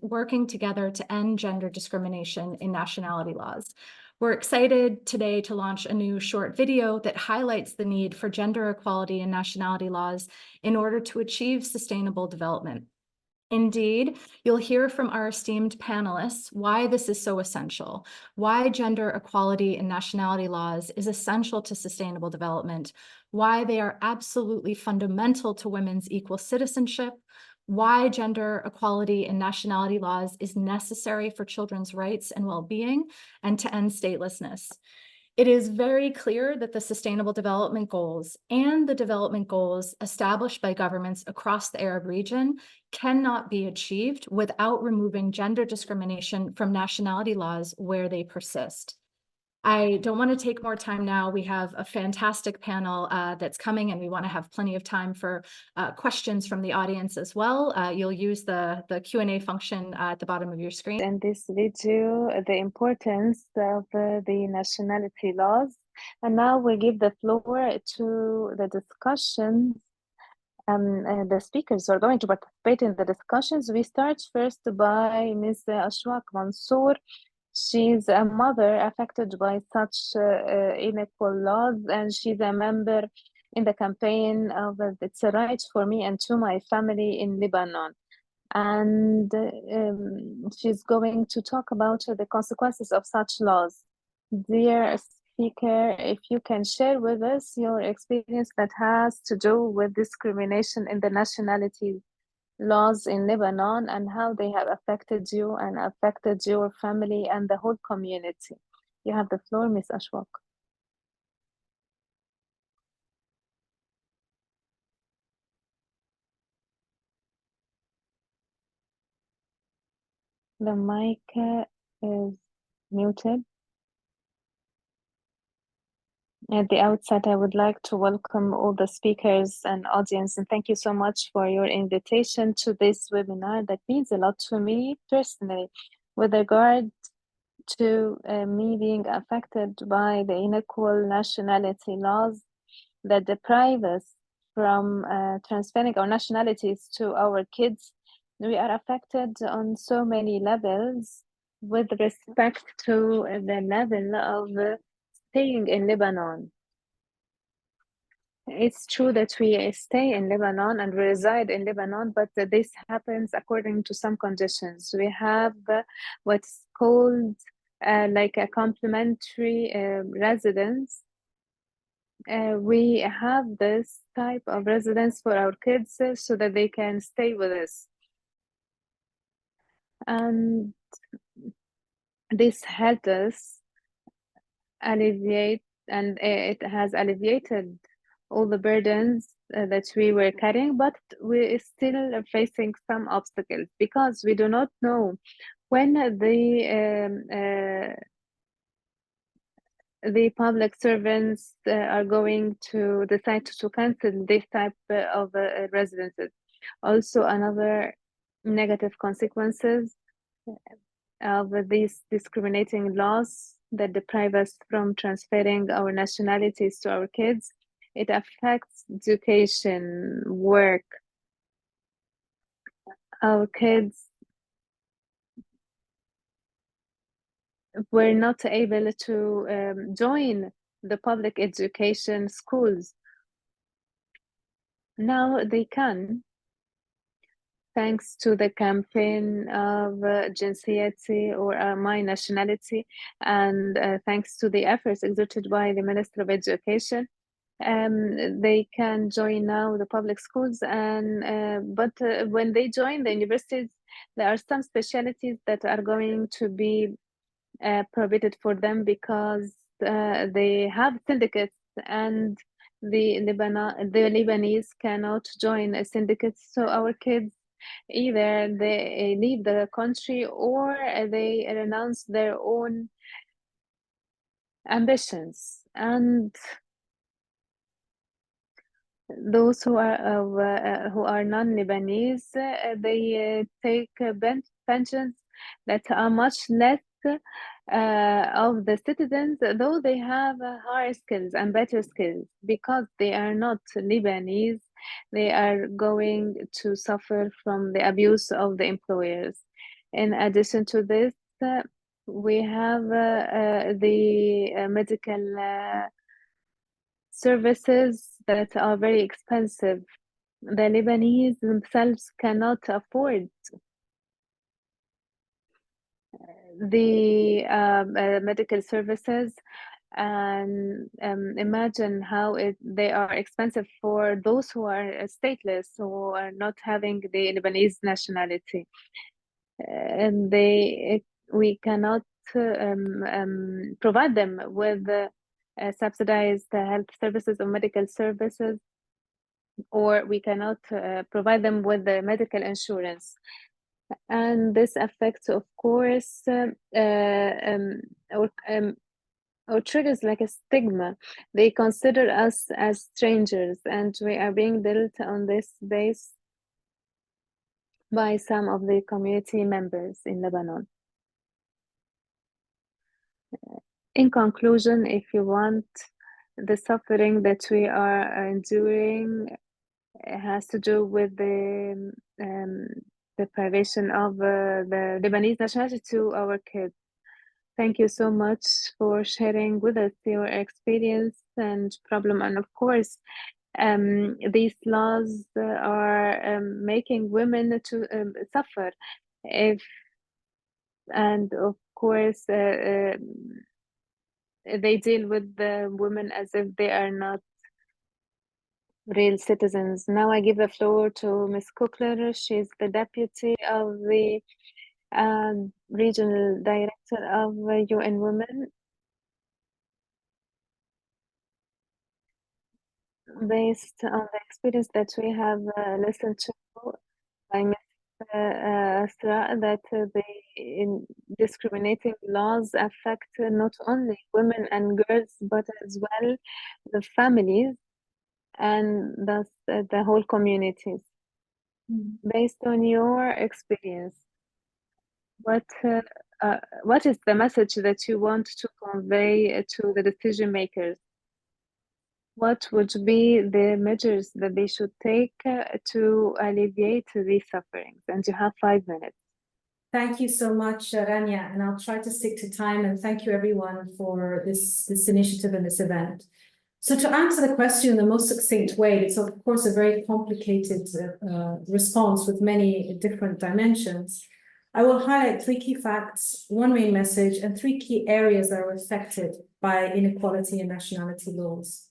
working together to end gender discrimination in nationality laws. We're excited today to launch a new short video that highlights the need for gender equality in nationality laws in order to achieve sustainable development. Indeed, you'll hear from our esteemed panelists why this is so essential, why gender equality in nationality laws is essential to sustainable development, why they are absolutely fundamental to women's equal citizenship, why gender equality in nationality laws is necessary for children's rights and well-being, and to end statelessness. It is very clear that the Sustainable Development Goals and the development goals established by governments across the Arab region cannot be achieved without removing gender discrimination from nationality laws where they persist. I don't want to take more time now. We have a fantastic panel that's coming, and we want to have plenty of time for questions from the audience as well. You'll use the Q&A function at the bottom of your screen. In this video, the importance of the nationality laws. And now we give the floor to the discussions. The speakers who are going to participate in the discussions. We start first by Ms. Achwaq Mansour. She's a mother affected by such unequal laws, and she's a member in the campaign of It's a Right for Me and to My Family in Lebanon. And she's going to talk about the consequences of such laws. Dear speaker, if you can share with us your experience that has to do with discrimination in the nationality laws in Lebanon and how they have affected you and affected your family and the whole community. You have the floor, Ms. Achwaq. The mic is muted. At the outset, I would like to welcome all the speakers and audience, and thank you so much for your invitation to this webinar. That means a lot to me personally, with regard to me being affected by the unequal nationality laws that deprive us from transferring our nationalities to our kids. We are affected on so many levels with respect to the level of staying in Lebanon. It's true that we stay in Lebanon and we reside in Lebanon, but this happens according to some conditions. We have what's called like a complementary residence. We have this type of residence for our kids so that they can stay with us. And this helped us alleviate, and it has alleviated all the burdens that we were carrying, but we still are facing some obstacles because we do not know when the public servants are going to decide to cancel this type of residences. Also, another negative consequences of these discriminating laws that deprive us from transferring our nationalities to our kids. It affects education, work. Our kids were not able to join the public education schools. Now they can, thanks to the campaign of Janneke or My Nationality, and thanks to the efforts exerted by the Minister of Education. They can join now the public schools, and but when they join the universities, there are some specialties that are going to be prohibited for them because they have syndicates, and the Lebanese cannot join a syndicate. So our kids either they leave the country or they renounce their own ambitions. And those who are non-Lebanese, they take pensions that are much less of the citizens, though they have higher skills and better skills. Because they are not Lebanese, they are going to suffer from the abuse of the employers. In addition to this, we have the medical services that are very expensive. The Lebanese themselves cannot afford the medical services, and imagine how they are expensive for those who are stateless, who are not having the Lebanese nationality. And we cannot provide them with subsidized health services or medical services, or we cannot provide them with the medical insurance. And this affects, of course, or triggers like a stigma. They consider us as strangers, and we are being dealt on this base by some of the community members in Lebanon. In conclusion, if you want, the suffering that we are enduring has to do with the deprivation of the Lebanese nationality to our kids. Thank you so much for sharing with us your experience and problem. And of course, these laws are making women to suffer. And of course, they deal with the women as if they are not real citizens. Now I give the floor to Ms. Kukler. She's the deputy of the regional director of UN Women. Based on the experience that we have listened to by Ms. Asra, that the discriminating laws affect not only women and girls, but as well the families and thus the whole communities. Based on your experience, what is the message that you want to convey to the decision makers? What would be the measures that they should take to alleviate these sufferings? And you have 5 minutes. Thank you so much, Rania, and I'll try to stick to time, and thank you everyone for this initiative and this event. So to answer the question in the most succinct way, it's of course a very complicated response with many different dimensions. I will highlight 3 key facts, 1 main message, and 3 key areas that are affected by inequality and nationality laws.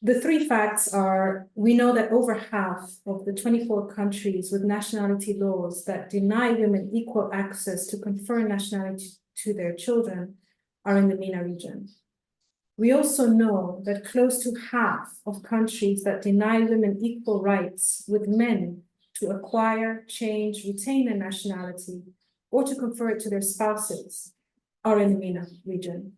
The 3 facts are, we know that over half of the 24 countries with nationality laws that deny women equal access to confer nationality to their children are in the MENA region. We also know that close to half of countries that deny women equal rights with men to acquire, change, retain their nationality, or to confer it to their spouses are in the MENA region.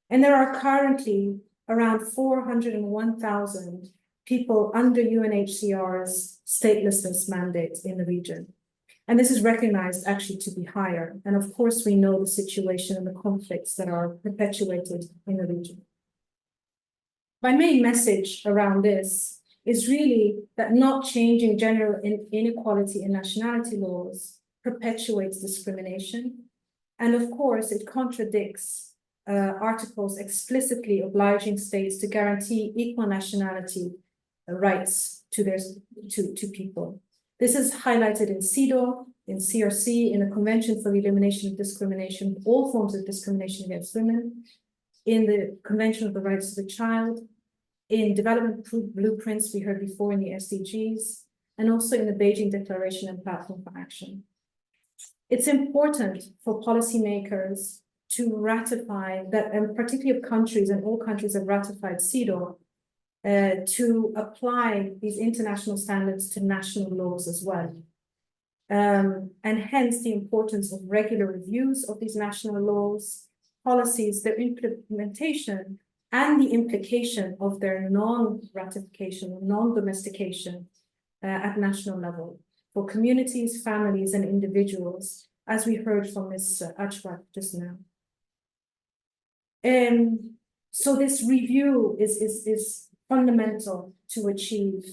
And there are currently around 401,000 people under UNHCR's statelessness mandate in the region. And this is recognized actually to be higher. And of course, we know the situation and the conflicts that are perpetuated in the region. My main message around this is really that not changing general inequality in nationality laws perpetuates discrimination. And of course, it contradicts articles explicitly obliging states to guarantee equal nationality rights to people. This is highlighted in CEDAW, in CRC, in the Convention for the Elimination of Discrimination, all forms of discrimination against women, in the Convention of the Rights of the Child, in development blueprints we heard before in the SDGs, and also in the Beijing Declaration and Platform for Action. It's important for policymakers to ratify that, and particularly of countries, and all countries have ratified CEDAW, to apply these international standards to national laws as well. And hence the importance of regular reviews of these national laws, policies, their implementation, and the implication of their non-ratification, non-domestication at national level for communities, families, and individuals, as we heard from Ms. Achwaq just now. So this review is fundamental to achieve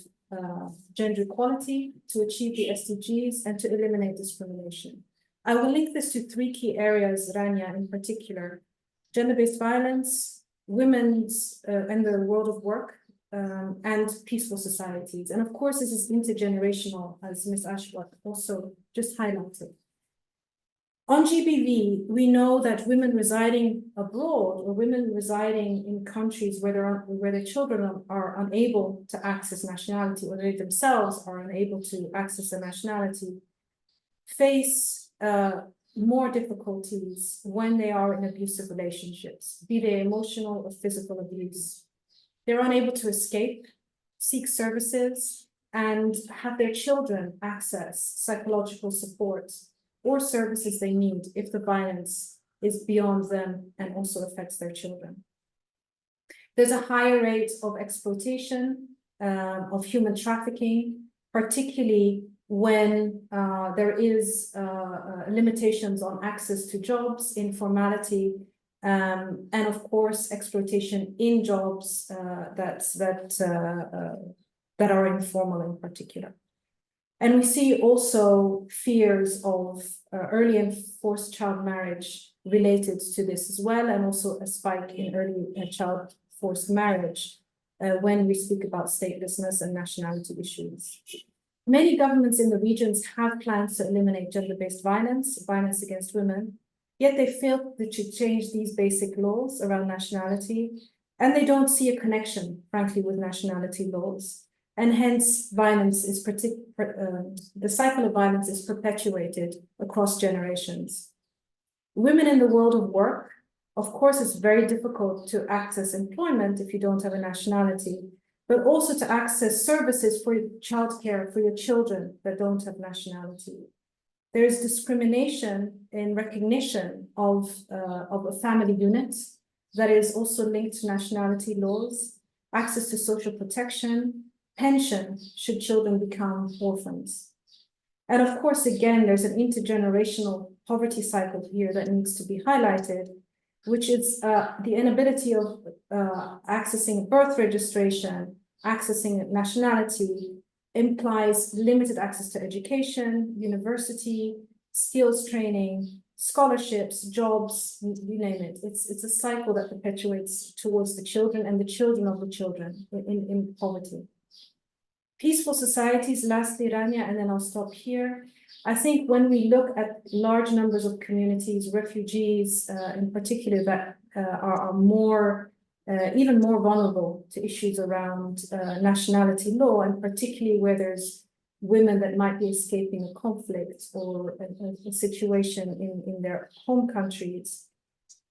gender equality, to achieve the SDGs, and to eliminate discrimination. I will link this to three key areas, Rania, in particular: gender-based violence, women's and the world of work, and peaceful societies. And of course, this is intergenerational, as Ms. Achwaq also just highlighted. On GBV, we know that women residing abroad or women residing in countries where their children are unable to access nationality, or they themselves are unable to access a nationality, face more difficulties when they are in abusive relationships, be they emotional or physical abuse. They're unable to escape, seek services, and have their children access psychological support or services they need if the violence is beyond them and also affects their children. There's a higher rate of exploitation, of human trafficking, particularly when there is limitations on access to jobs, informality, and of course exploitation in jobs that are informal in particular. And we see also fears of early and forced child marriage related to this as well, and also a spike in early child forced marriage when we speak about statelessness and nationality issues. Many governments in the regions have plans to eliminate gender-based violence, violence against women, yet they fail to change these basic laws around nationality, and they don't see a connection, frankly, with nationality laws. And hence, violence is the cycle of violence is perpetuated across generations. Women in the world of work, of course, it's very difficult to access employment if you don't have a nationality, but also to access services for childcare for your children that don't have nationality. There is discrimination in recognition of a family unit that is also linked to nationality laws, access to social protection, pension should children become orphans. And of course, again, there's an intergenerational poverty cycle here that needs to be highlighted, which is the inability of accessing birth registration, accessing nationality, implies limited access to education, university, skills training, scholarships, jobs, you name it. It's a cycle that perpetuates towards the children and the children of the children in poverty. Peaceful societies, lastly, Rania, and then I'll stop here. I think when we look at large numbers of communities, refugees in particular, that are more, even more vulnerable to issues around nationality law, and particularly where there's women that might be escaping a conflict or a situation in their home countries,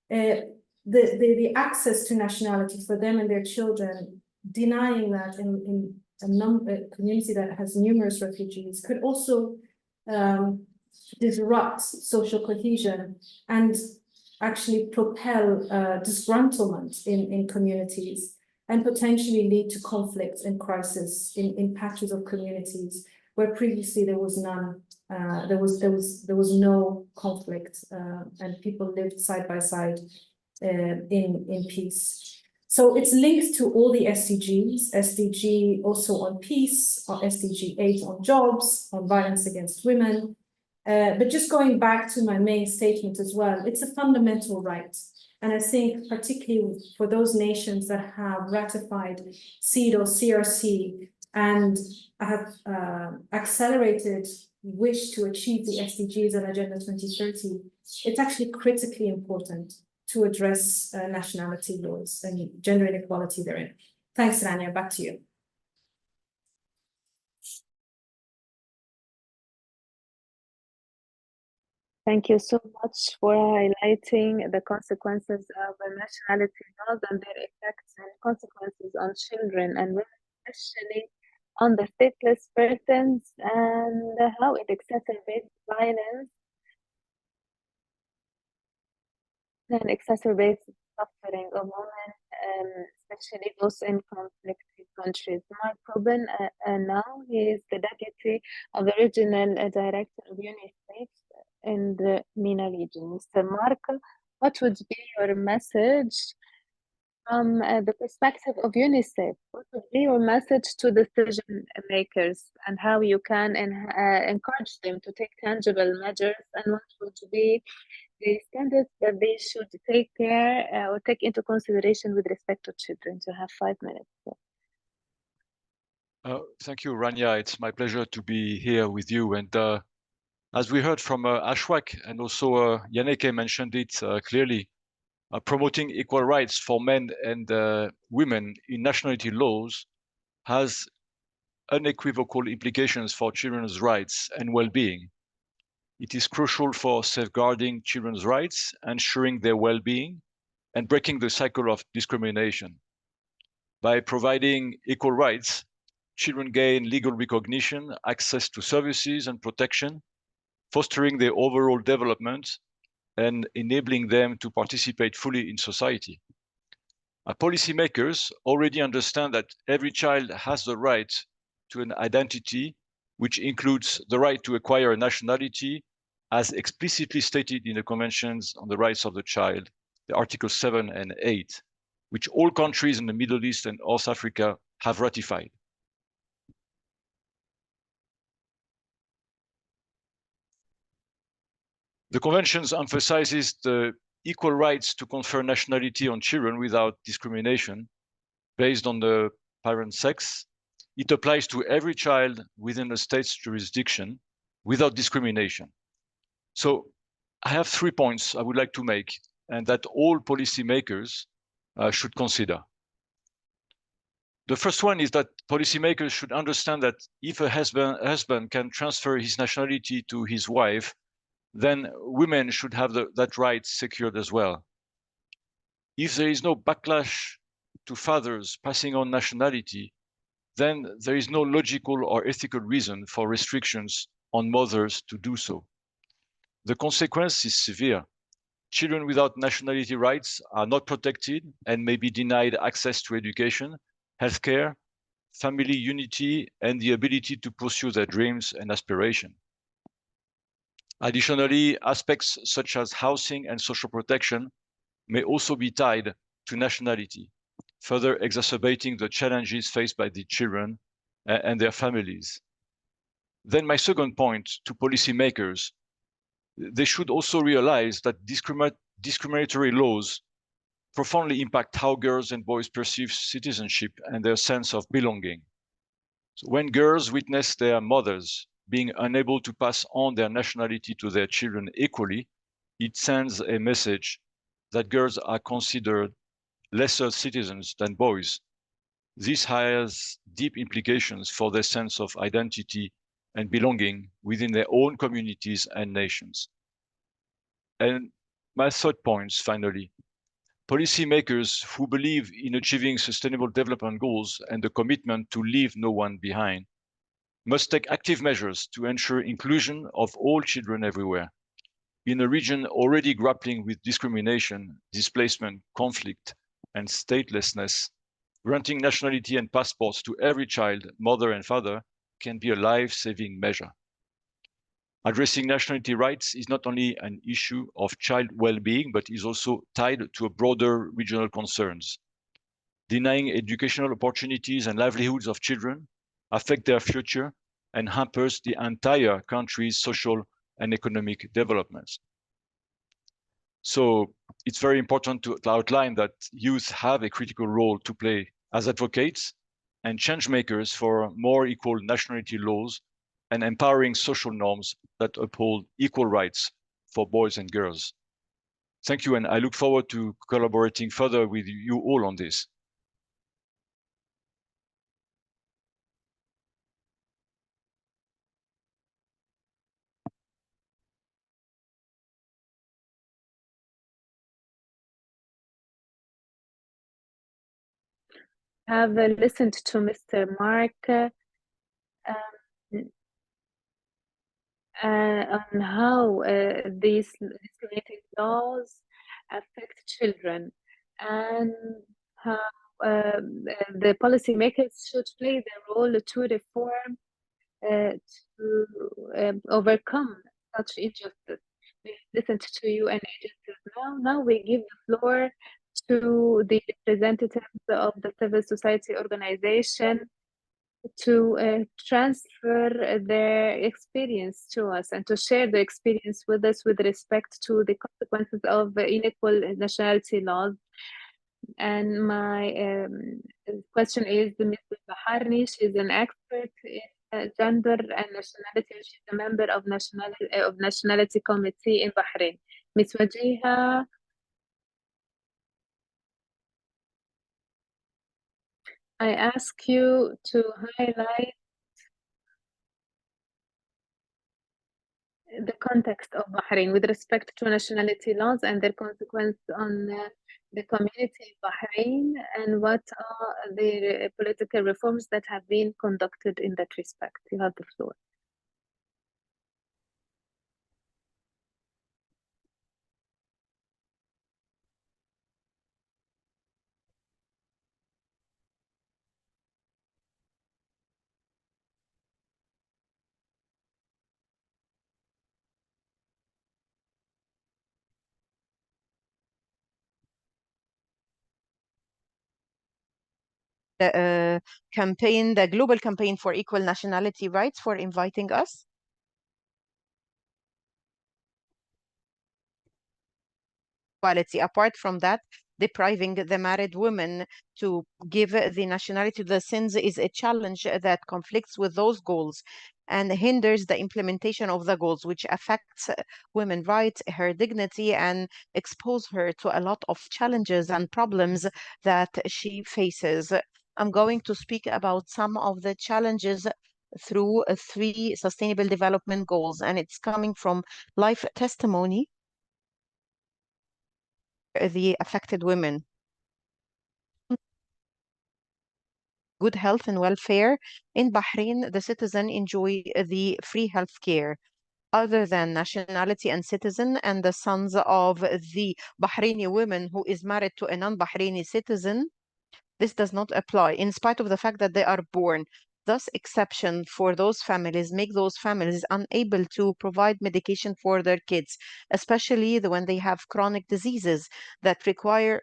the access to nationality for them and their children, denying that in a community that has numerous refugees, could also disrupt social cohesion and actually propel disgruntlement in communities, and potentially lead to conflicts and crisis in patches of communities where previously there was none. There was no conflict, and people lived side by side in peace. So it's linked to all the SDGs, SDG also on peace, or SDG 8 on jobs, on violence against women. But just going back to my main statement as well, it's a fundamental right. And I think particularly for those nations that have ratified CEDAW, CRC, and have accelerated wish to achieve the SDGs and Agenda 2030, it's actually critically important to address nationality laws and gender inequality therein. Thanks, Rania. Back to you. Thank you so much for highlighting the consequences of nationality laws and their effects and consequences on children and women, especially on the stateless persons, and how it exacerbates violence and exacerbates suffering of women, especially those in conflicted countries. Marc Rubin, now he is the deputy of the regional director of UNICEF in the MENA region. Mr. Marc, what would be your message From the perspective of UNICEF, what would be your message to decision makers and how you can encourage them to take tangible measures, and what would be the standards that they should take care or take into consideration with respect to children? You have 5 minutes. Thank you, Rania. It's my pleasure to be here with you. And as we heard from Achwaq, and also Janneke mentioned it clearly, promoting equal rights for men and women in nationality laws has unequivocal implications for children's rights and well-being. It is crucial for safeguarding children's rights, ensuring their well-being, and breaking the cycle of discrimination. By providing equal rights, children gain legal recognition, access to services and protection, fostering their overall development and enabling them to participate fully in society. Policymakers already understand that every child has the right to an identity, which includes the right to acquire a nationality, as explicitly stated in the Conventions on the Rights of the Child, the Articles 7 and 8, which all countries in the Middle East and North Africa have ratified. The Conventions emphasizes the equal rights to confer nationality on children without discrimination based on the parent's sex. It applies to every child within a state's jurisdiction without discrimination. So I have 3 points I would like to make, and that all policymakers should consider. The first one is that policymakers should understand that if a husband can transfer his nationality to his wife, then women should have that right secured as well. If there is no backlash to fathers passing on nationality, then there is no logical or ethical reason for restrictions on mothers to do so. The consequence is severe. Children without nationality rights are not protected and may be denied access to education, healthcare, family unity, and the ability to pursue their dreams and aspirations. Additionally, aspects such as housing and social protection may also be tied to nationality, further exacerbating the challenges faced by the children and their families. Then my second point to policymakers, they should also realize that discriminatory laws profoundly impact how girls and boys perceive citizenship and their sense of belonging. So when girls witness their mothers being unable to pass on their nationality to their children equally, it sends a message that girls are considered lesser citizens than boys. This has deep implications for their sense of identity and belonging within their own communities and nations. And my third point, finally, policymakers who believe in achieving sustainable development goals and the commitment to leave no one behind must take active measures to ensure inclusion of all children everywhere. In a region already grappling with discrimination, displacement, conflict, and statelessness, granting nationality and passports to every child, mother and father, can be a life-saving measure. Addressing nationality rights is not only an issue of child well-being, but is also tied to broader regional concerns. Denying educational opportunities and livelihoods of children affect their future and hampers the entire country's social and economic developments. So it's very important to outline that youth have a critical role to play as advocates and change makers for more equal nationality laws and empowering social norms that uphold equal rights for boys and girls. Thank you, and I look forward to collaborating further with you all on this. Have listened to Mr. Marc on how these discriminating laws affect children and how the policymakers should play their role to reform, to overcome such injustice. We listened to you and agencies now. Now we give the floor to the representatives of the civil society organization to transfer their experience to us and to share the experience with us with respect to the consequences of unequal nationality laws. And my question is Ms. Baharni. She's an expert in gender and nationality. She's a member of Nationality Committee in Bahrain. Ms. Wajiha, I ask you to highlight the context of Bahrain with respect to nationality laws and their consequence on the community in Bahrain, and what are the political reforms that have been conducted in that respect. You have the floor. The campaign, the global campaign for equal nationality rights, for inviting us. Equality. Apart from that, depriving the married women to give the nationality to the sins is a challenge that conflicts with those goals and hinders the implementation of the goals, which affects women's rights, her dignity, and expose her to a lot of challenges and problems that she faces. I'm going to speak about some of the challenges through 3 sustainable development goals, and it's coming from life testimony the affected women. Good health and welfare. In Bahrain, the citizen enjoy the free health care. Other than nationality and citizen and the sons of the Bahraini women who is married to a non-Bahraini citizen, this does not apply in spite of the fact that they are born. Thus, exception for those families make those families unable to provide medication for their kids, especially when they have chronic diseases that requires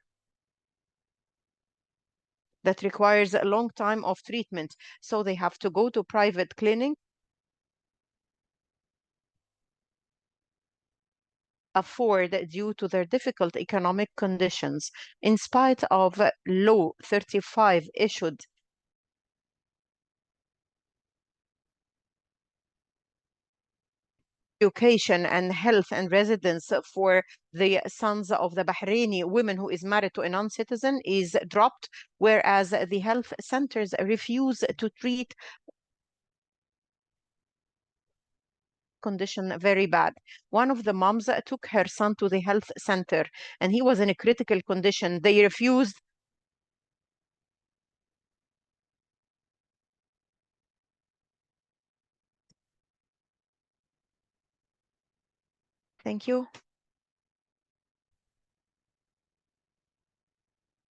a long time of treatment. So they have to go to private clinic, afford due to their difficult economic conditions. In spite of Law 35 issued education and health and residence for the sons of the Bahraini women who is married to a non-citizen is dropped, whereas the health centers refuse to treat condition very bad. One of the moms took her son to the health center and he was in a critical condition. They refused. Thank you.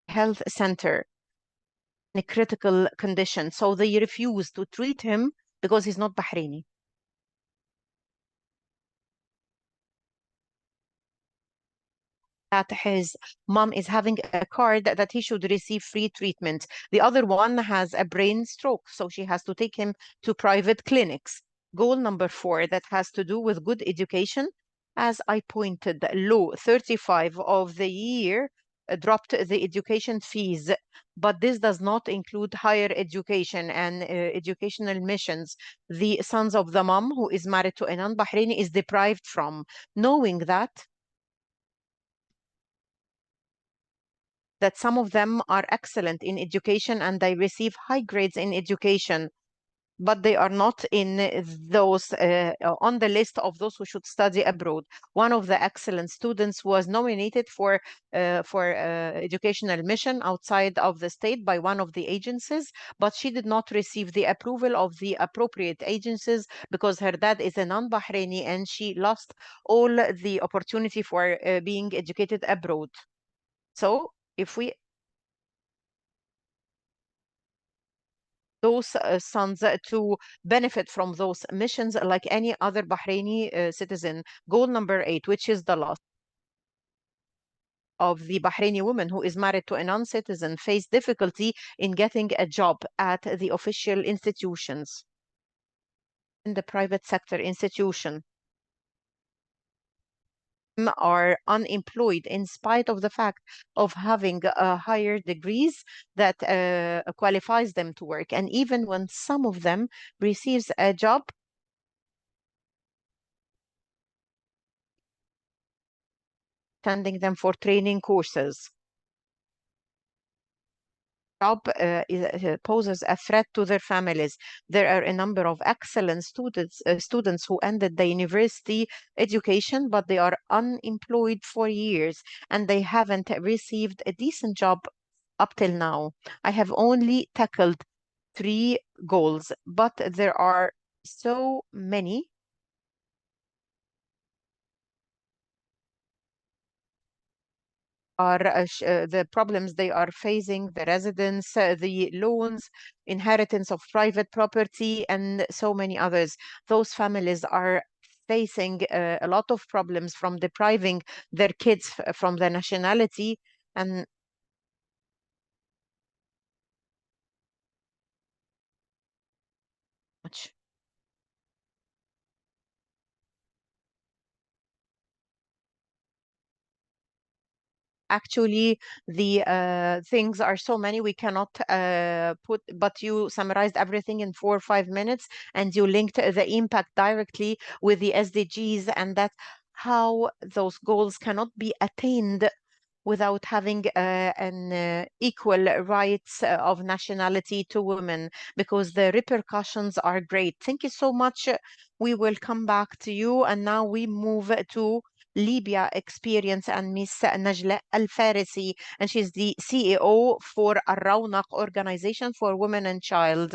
Health center in a critical condition. So they refused to treat him because he's not Bahraini. That his mom is having a card that he should receive free treatment. The other one has a brain stroke, so she has to take him to private clinics. Goal number 4, that has to do with good education. As I pointed, Law 35 of the year dropped the education fees, but this does not include higher education and educational missions. The sons of the mom who is married to a non-Bahraini is deprived from. Knowing that some of them are excellent in education and they receive high grades in education, but they are not in those on the list of those who should study abroad. One of the excellent students was nominated for educational mission outside of the state by one of the agencies, but she did not receive the approval of the appropriate agencies because her dad is a non-Bahraini and she lost all the opportunity for being educated abroad. So if we those sons to benefit from those missions like any other Bahraini citizen. Goal number 8, which is the last. of the Bahraini woman who is married to a non-citizen face difficulty in getting a job at the official institutions in the private sector institution are unemployed in spite of the fact of having higher degrees that qualifies them to work. And even when some of them receives a job, sending them for training courses. Job poses a threat to their families. There are a number of excellent students who ended the university education, but they are unemployed for years and they haven't received a decent job up till now. I have only tackled 3 goals, but there are so many. Are the problems they are facing, the residents, the loans, inheritance of private property, and so many others. Those families are facing a lot of problems from depriving their kids from the nationality and much. Actually, the things are so many we cannot put, but you summarized everything in 4 or 5 minutes, and you linked the impact directly with the SDGs, and that how those goals cannot be attained without having an equal rights of nationality to women, because the repercussions are great. Thank you so much. We will come back to you. And now we move to Libya experience and Miss Najla Al-Farisi, and she's the CEO for Al-Rawnaq Organization for Women and Child.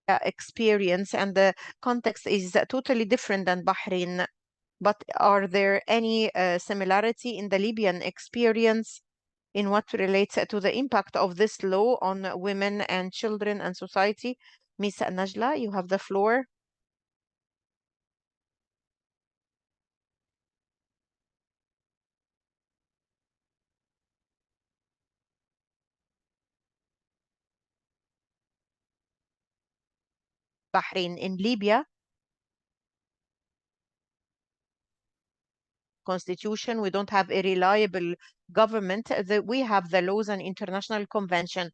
Experience, and the context is totally different than Bahrain. But are there any similarity in the Libyan experience in what relates to the impact of this law on women and children and society? Miss Najla, you have the floor. Bahrain. In Libya, constitution, we don't have a reliable government. We have the laws and international convention,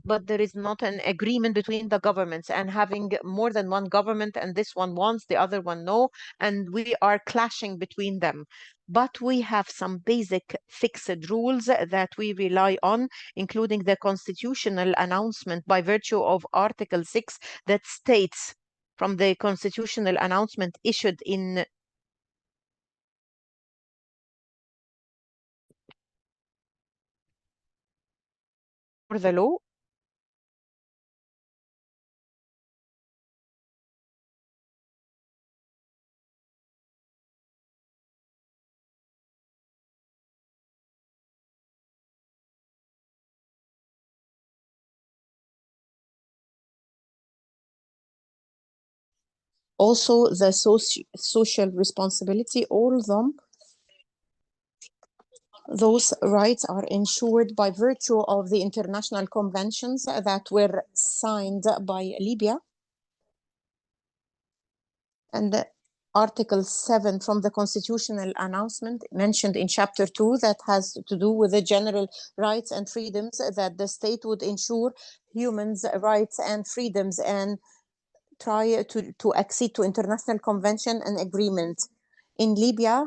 but there is not an agreement between the governments, and having more than one government, and this one wants, the other one no, and we are clashing between them. But we have some basic fixed rules that we rely on, including the constitutional announcement by virtue of Article 6 that states, from the constitutional announcement issued in the law. Also, the social responsibility, all of them, those rights are ensured by virtue of the international conventions that were signed by Libya. And Article 7 from the constitutional announcement mentioned in Chapter 2 that has to do with the general rights and freedoms, that the state would ensure human rights and freedoms and try to accede to international convention and agreement. In Libya,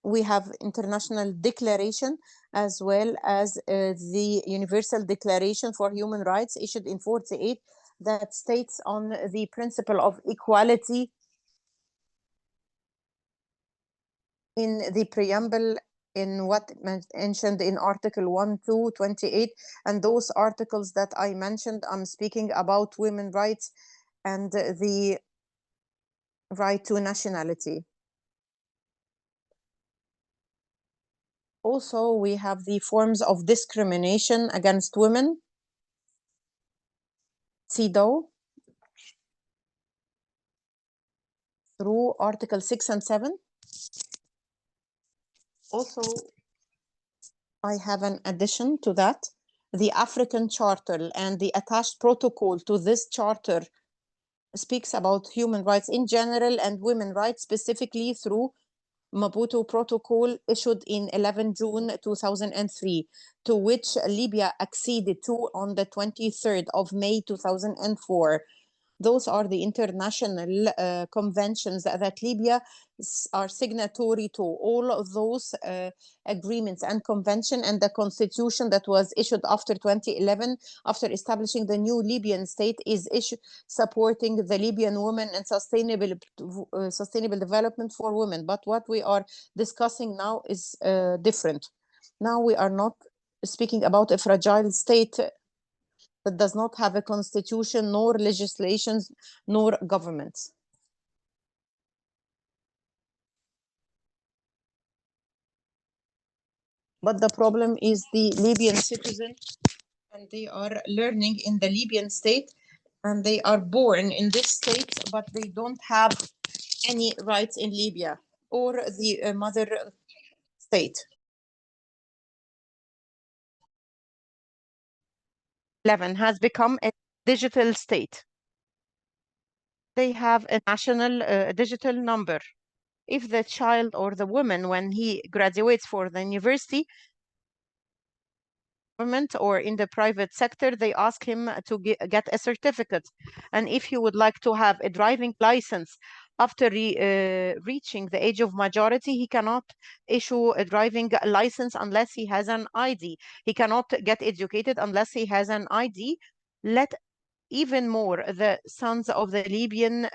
we have international declaration as well as the Universal Declaration for Human Rights issued in 1948 that states on the principle of equality in the preamble in what mentioned in Article 1, 2, 28, and those articles that I mentioned, I'm speaking about women's rights and the right to nationality. Also, we have the forms of discrimination against women, CEDAW, through Article 6 and 7. Also, I have an addition to that. The African Charter and the attached protocol to this charter speaks about human rights in general and women rights specifically through Maputo Protocol issued in 11 June 2003, to which Libya acceded to on the 23rd of May 2004. Those are the international conventions that Libya are signatory to. All of those agreements and convention, and the constitution that was issued after 2011, after establishing the new Libyan state, is supporting the Libyan women and sustainable development for women. But what we are discussing now is different. Now we are not speaking about a fragile state that does not have a constitution, nor legislations, nor governments. But the problem is the Libyan citizen, and they are learning in the Libyan state, and they are born in this state, but they don't have any rights in Libya or the mother state. 11 has become a digital state. They have a national digital number. If the child or the woman, when he graduates for the university, government or in the private sector, they ask him to get a certificate. And if he would like to have a driving license after reaching the age of majority, he cannot issue a driving license unless he has an ID. He cannot get educated unless he has an ID. Even more, the sons of the Libyan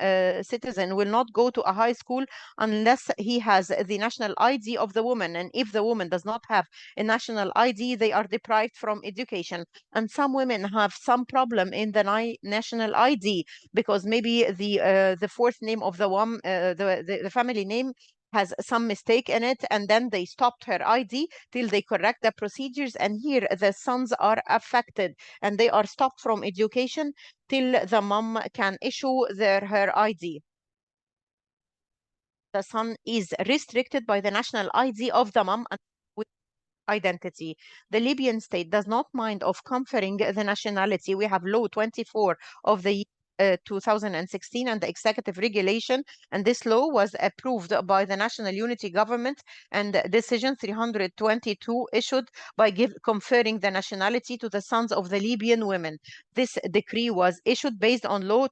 citizen will not go to a high school unless he has the national ID of the woman. And if the woman does not have a national ID, they are deprived from education. And some women have some problem in the national ID because maybe the fourth name of the one, the family name has some mistake in it, and then they stopped her ID till they correct the procedures. And here the sons are affected and they are stopped from education till the mom can issue her ID. The son is restricted by the national ID of the mom with identity. The Libyan state does not mind of conferring the nationality. We have law 24 of the 2016 and the executive regulation, and this law was approved by the National Unity Government, and decision 322 issued by conferring the nationality to the sons of the Libyan women. This decree was issued based on law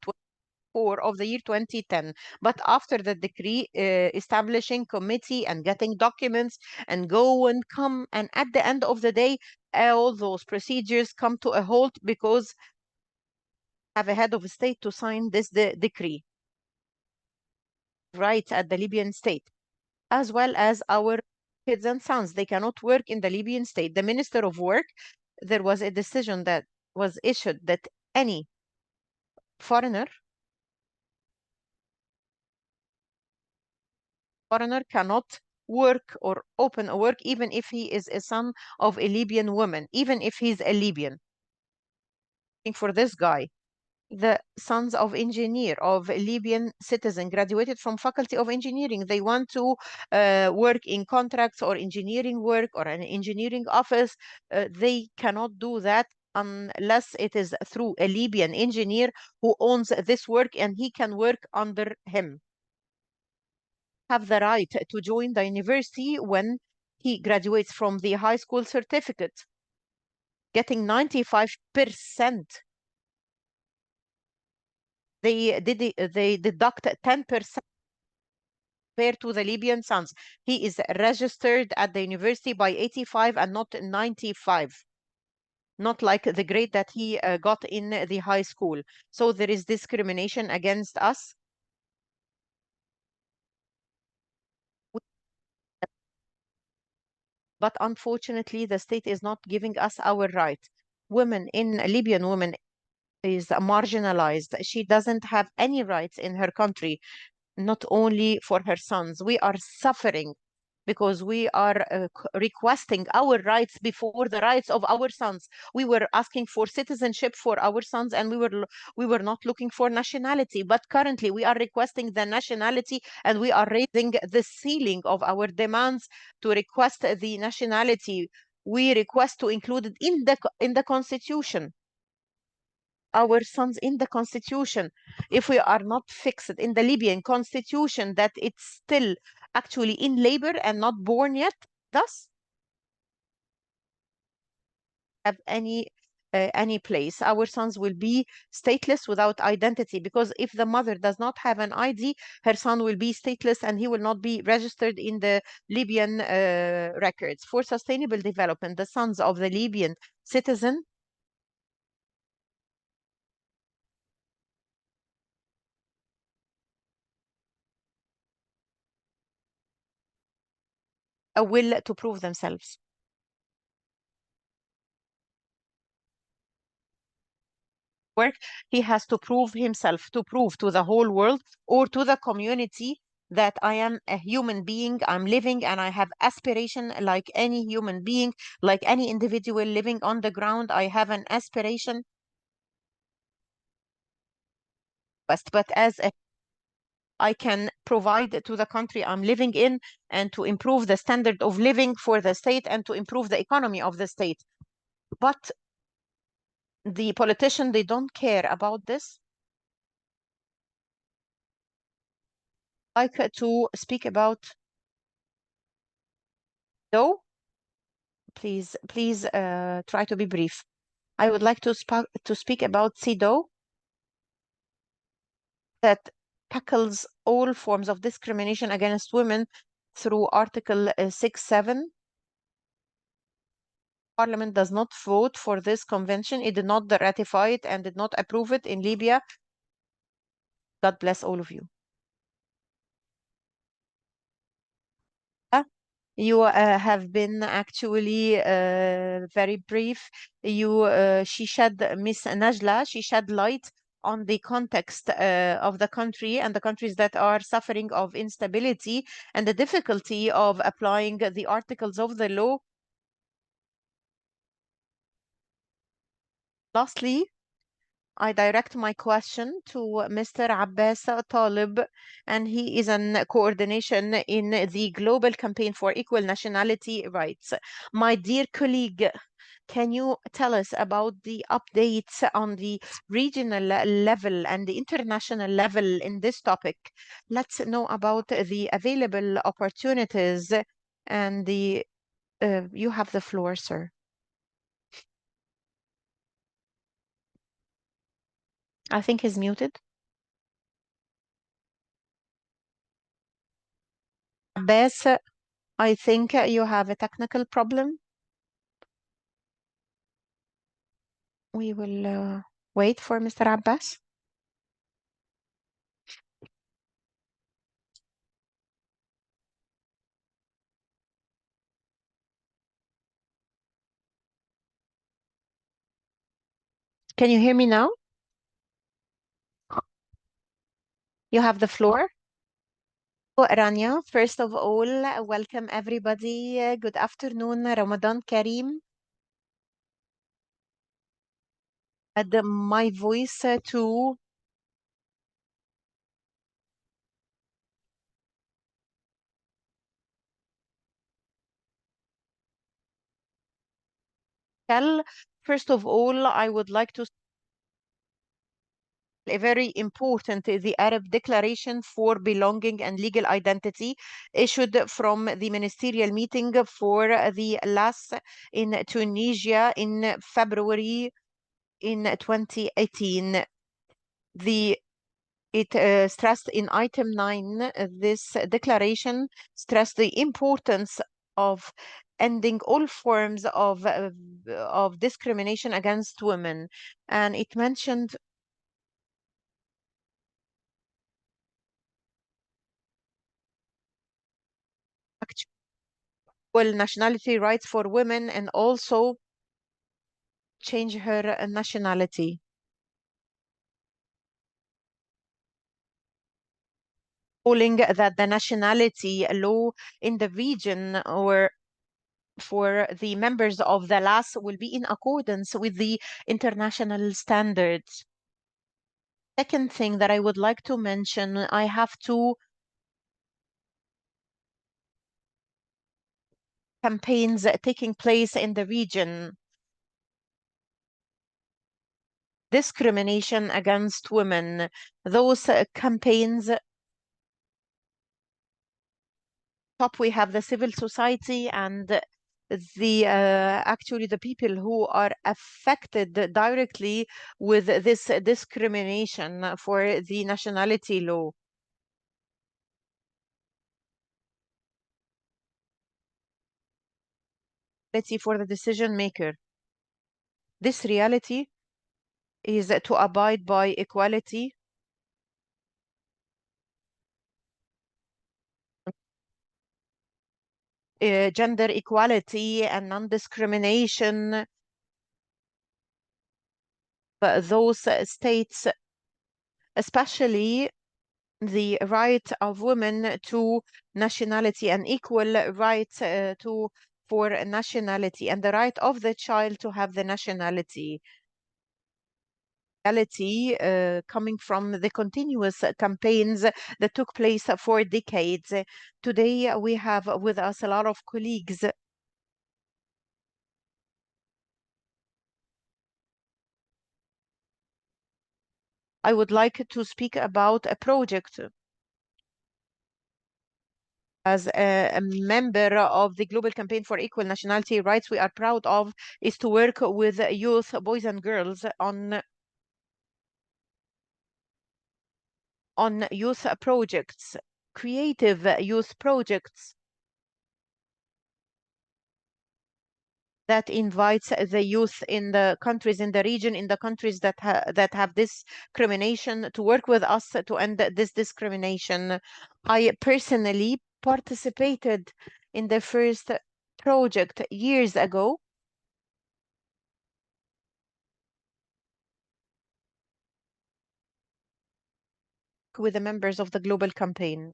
24 of the year 2010. But after the decree establishing committee and getting documents and go and come, and at the end of the day, all those procedures come to a halt because have a head of state to sign this decree. Rights at the Libyan state, as well as our kids and sons. They cannot work in the Libyan state. The Minister of Work, there was a decision that was issued that any foreigner cannot work or open a work even if he is a son of a Libyan woman, even if he's a Libyan. For this guy, the sons of engineer of a Libyan citizen graduated from faculty of engineering. They want to work in contracts or engineering work or an engineering office. They cannot do that unless it is through a Libyan engineer who owns this work and he can work under him. Have the right to join the university when he graduates from the high school certificate, getting 95%. They deduct 10% compared to the Libyan sons. He is registered at the university by 85 and not 95. Not like the grade that he got in the high school. So there is discrimination against us. But unfortunately, the state is not giving us our right. Libyan women is marginalized. She doesn't have any rights in her country, not only for her sons. We are suffering because we are requesting our rights before the rights of our sons. We were asking for citizenship for our sons, and we were not looking for nationality. But currently we are requesting the nationality, and we are raising the ceiling of our demands to request the nationality. We request to include it in the constitution, our sons in the constitution. If we are not fixed in the Libyan constitution that it's still actually in labor and not born yet, thus have any place. Our sons will be stateless without identity, because if the mother does not have an ID, her son will be stateless and he will not be registered in the Libyan records. For sustainable development, the sons of the Libyan citizen a will to prove themselves. Work, he has to prove himself, to prove to the whole world or to the community that I am a human being, I'm living, and I have aspiration like any human being, like any individual living on the ground. I have an aspiration, but as I can provide to the country I'm living in, and to improve the standard of living for the state, and to improve the economy of the state. But the politicians, they don't care about this. I like to speak about, though, please try to be brief. I would like to speak about CEDAW, that tackles all forms of discrimination against women through Article 6.7. Parliament does not vote for this convention. It did not ratify it and did not approve it in Libya. God bless all of you. You have been actually very brief. She shed, Miss Najla, she shed light on the context of the country and the countries that are suffering of instability and the difficulty of applying the articles of the law. Lastly, I direct my question to Mr. Abbas Talib, and he is in coordination in the Global Campaign for Equal Nationality Rights. My dear colleague, can you tell us about the updates on the regional level and the international level in this topic? Let's know about the available opportunities, and you have the floor, sir. I think he's muted. Abbas, I think you have a technical problem. We will wait for Mr. Abbas. Can you hear me now? You have the floor. Rania, first of all, welcome everybody. Good afternoon, Ramadan Kareem. Add my voice to tell. First of all, I would like to a very important, the Arab Declaration for Belonging and Legal Identity, issued from the ministerial meeting for the LAS in Tunisia in February in 2018. It stressed in item 9, this declaration stressed the importance of ending all forms of discrimination against women, and it mentioned actual nationality rights for women and also change her nationality. calling that the nationality law in the region or for the members of the LAS will be in accordance with the international standards. Second thing that I would like to mention, I have two campaigns taking place in the region. Discrimination against women. Those campaigns, top we have the civil society and the actually the people who are affected directly with this discrimination for the nationality law. For the decision maker. This reality is to abide by equality, gender equality and non-discrimination. But those states, especially the right of women to nationality and equal rights for nationality and the right of the child to have the nationality. Coming from the continuous campaigns that took place for decades. Today we have with us a lot of colleagues I would like to speak about a project. As a member of the Global Campaign for Equal Nationality Rights, we are proud of is to work with youth, boys and girls on youth projects, creative youth projects that invites the youth in the countries in the region, in the countries that have discrimination, to work with us to end this discrimination. I personally participated in the first project years ago. With the members of the global campaign.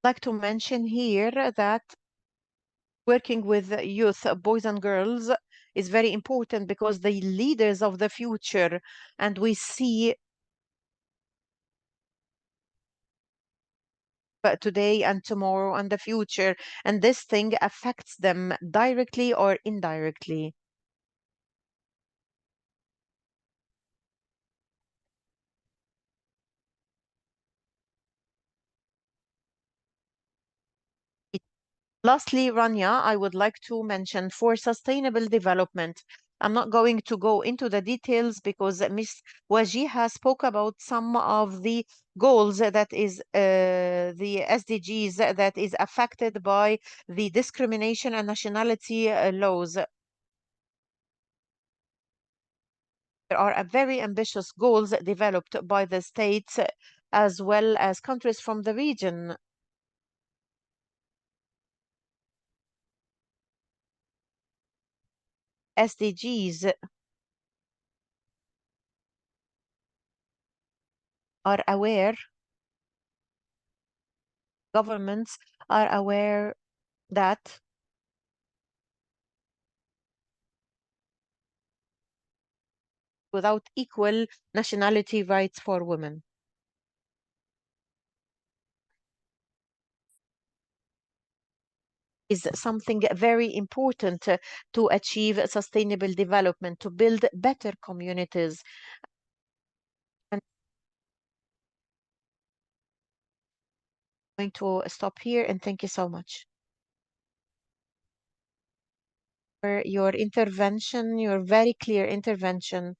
I'd like to mention here that working with youth, boys and girls, is very important because the leaders of the future, and we see today and tomorrow and the future, and this thing affects them directly or indirectly. Lastly, Rania, I would like to mention for sustainable development. I'm not going to go into the details because Ms. Wajiha spoke about some of the goals that is the SDGs that is affected by the discrimination and nationality laws. There are very ambitious goals developed by the states as well as countries from the region. SDGs are aware, governments are aware that without equal nationality rights for women. Is something very important to achieve sustainable development, to build better communities. And I'm going to stop here and thank you so much for your intervention, your very clear intervention.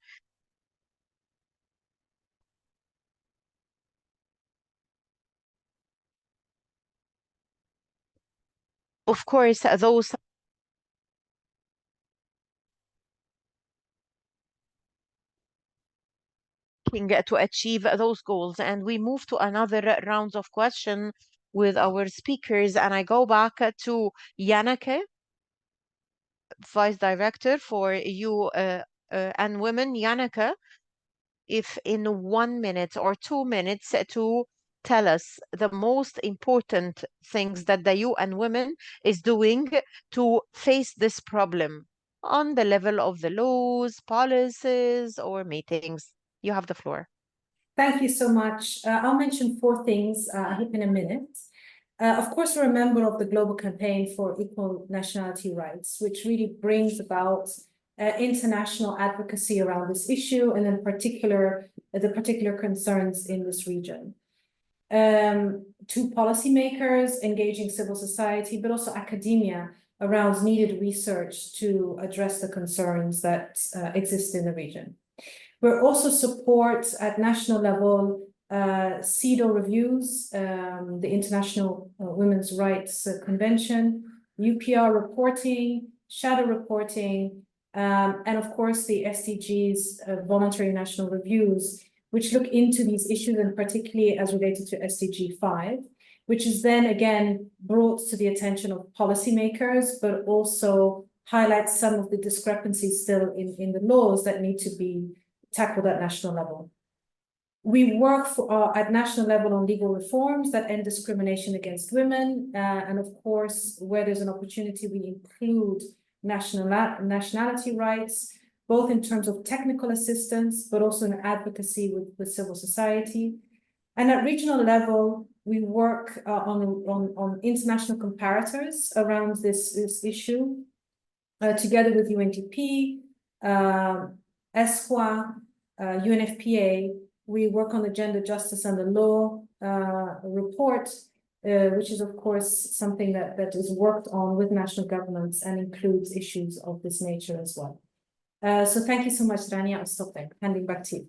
Of course, those to achieve those goals. And we move to another round of questions with our speakers. And I go back to Janneke, Vice Director for You and Women. Janneke, if in 1 minute or 2 minutes to tell us the most important things that the UN Women is doing to face this problem on the level of the laws, policies, or meetings. You have the floor. Thank you so much. I'll mention 4 things in a minute. Of course, we're a member of the Global Campaign for Equal Nationality Rights, which really brings about international advocacy around this issue, and in the particular concerns in this region. To policymakers, engaging civil society, but also academia around needed research to address the concerns that exist in the region. We're also support at national level CEDAW reviews, the International Women's Rights Convention, UPR reporting, shadow reporting, and of course the SDGs voluntary national reviews, which look into these issues and particularly as related to SDG 5, which is then again brought to the attention of policymakers, but also highlights some of the discrepancies still in the laws that need to be tackled at national level. We work at national level on legal reforms that end discrimination against women, and of course, where there's an opportunity, we include nationality rights, both in terms of technical assistance, but also in advocacy with civil society. And at regional level, we work on international comparators around this issue, together with UNDP, Achwaq, UNFPA. We work on the gender justice and the law report, which is of course something that is worked on with national governments and includes issues of this nature as well. So thank you so much, Rania. I'll stop there. Handing back to you.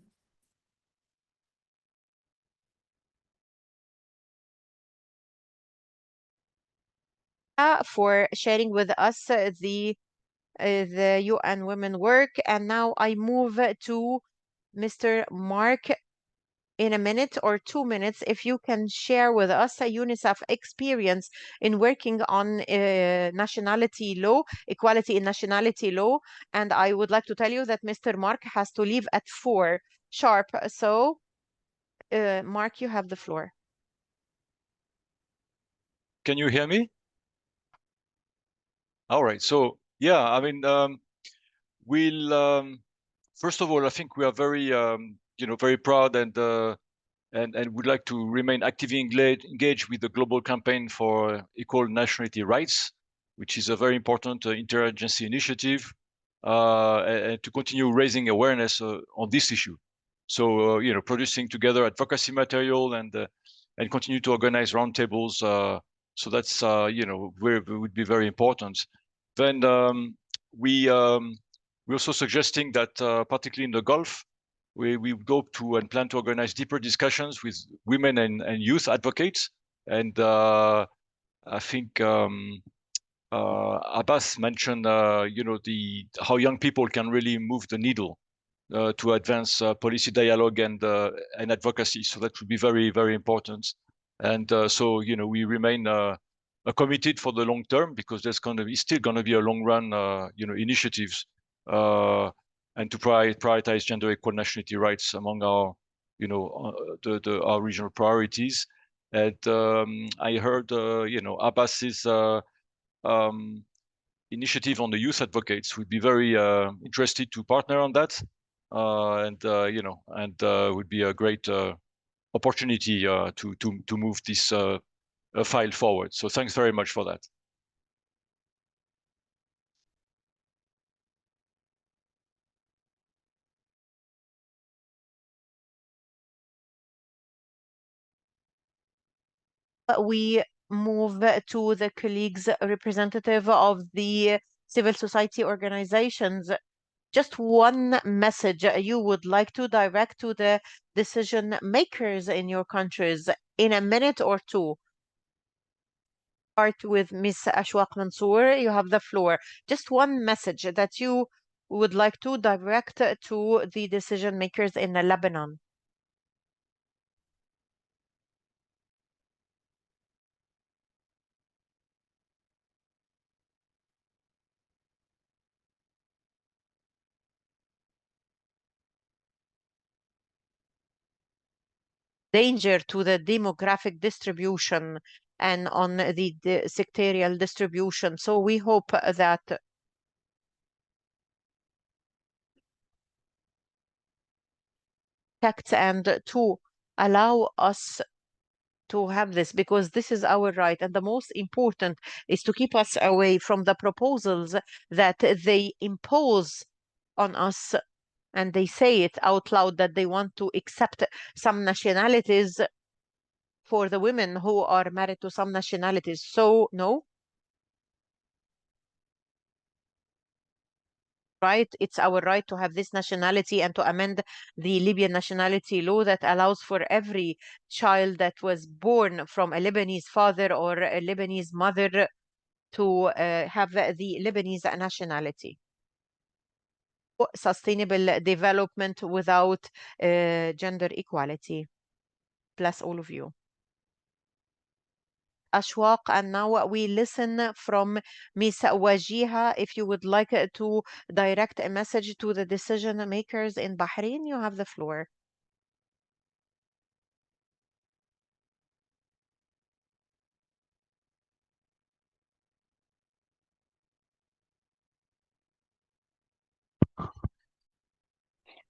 For sharing with us the UN Women work. And now I move to Mr. Marc. In a minute or 2 minutes, if you can share with us a UNICEF experience in working on nationality law, equality in nationality law. And I would like to tell you that Mr. Marc has to leave at 4 sharp. So, Marc, you have the floor. Can you hear me? All right. So, yeah, I mean, first of all, I think we are very, very proud and would like to remain actively engaged with the global campaign for equal nationality rights, which is a very important interagency initiative, and to continue raising awareness on this issue. So, producing together advocacy material and continue to organize roundtables. So that's, would be very important. Then we're also suggesting that, particularly in the Gulf, we go to and plan to organize deeper discussions with women and youth advocates. And I think Abbas mentioned, how young people can really move the needle to advance policy dialogue and advocacy. So that would be very, very important. And so, we remain committed for the long term, because there's still going to be a long run, initiatives, and to prioritize gender equal nationality rights among our, our regional priorities. And I heard, Abbas's initiative on the youth advocates. Would be very interested to partner on that, and would be a great opportunity to move this file forward. So thanks very much for that. We move to the colleagues representative of the civil society organizations. Just one message you would like to direct to the decision makers in your countries in a minute or 2. Start with Ms. Achwaq Mansour. You have the floor. Just one message that you would like to direct to the decision makers in Lebanon. danger to the demographic distribution and on the sectarial distribution. So we hope that and to allow us to have this, because this is our right. And the most important is to keep us away from the proposals that they impose on us, and they say it out loud that they want to accept some nationalities for the women who are married to some nationalities. So no, right? It's our right to have this nationality and to amend the Libyan nationality law that allows for every child that was born from a Lebanese father or a Lebanese mother to have the Lebanese nationality. Sustainable development without gender equality. Bless all of you. Achwaq, and now we listen from Ms. Wajiha. If you would like to direct a message to the decision makers in Bahrain, you have the floor.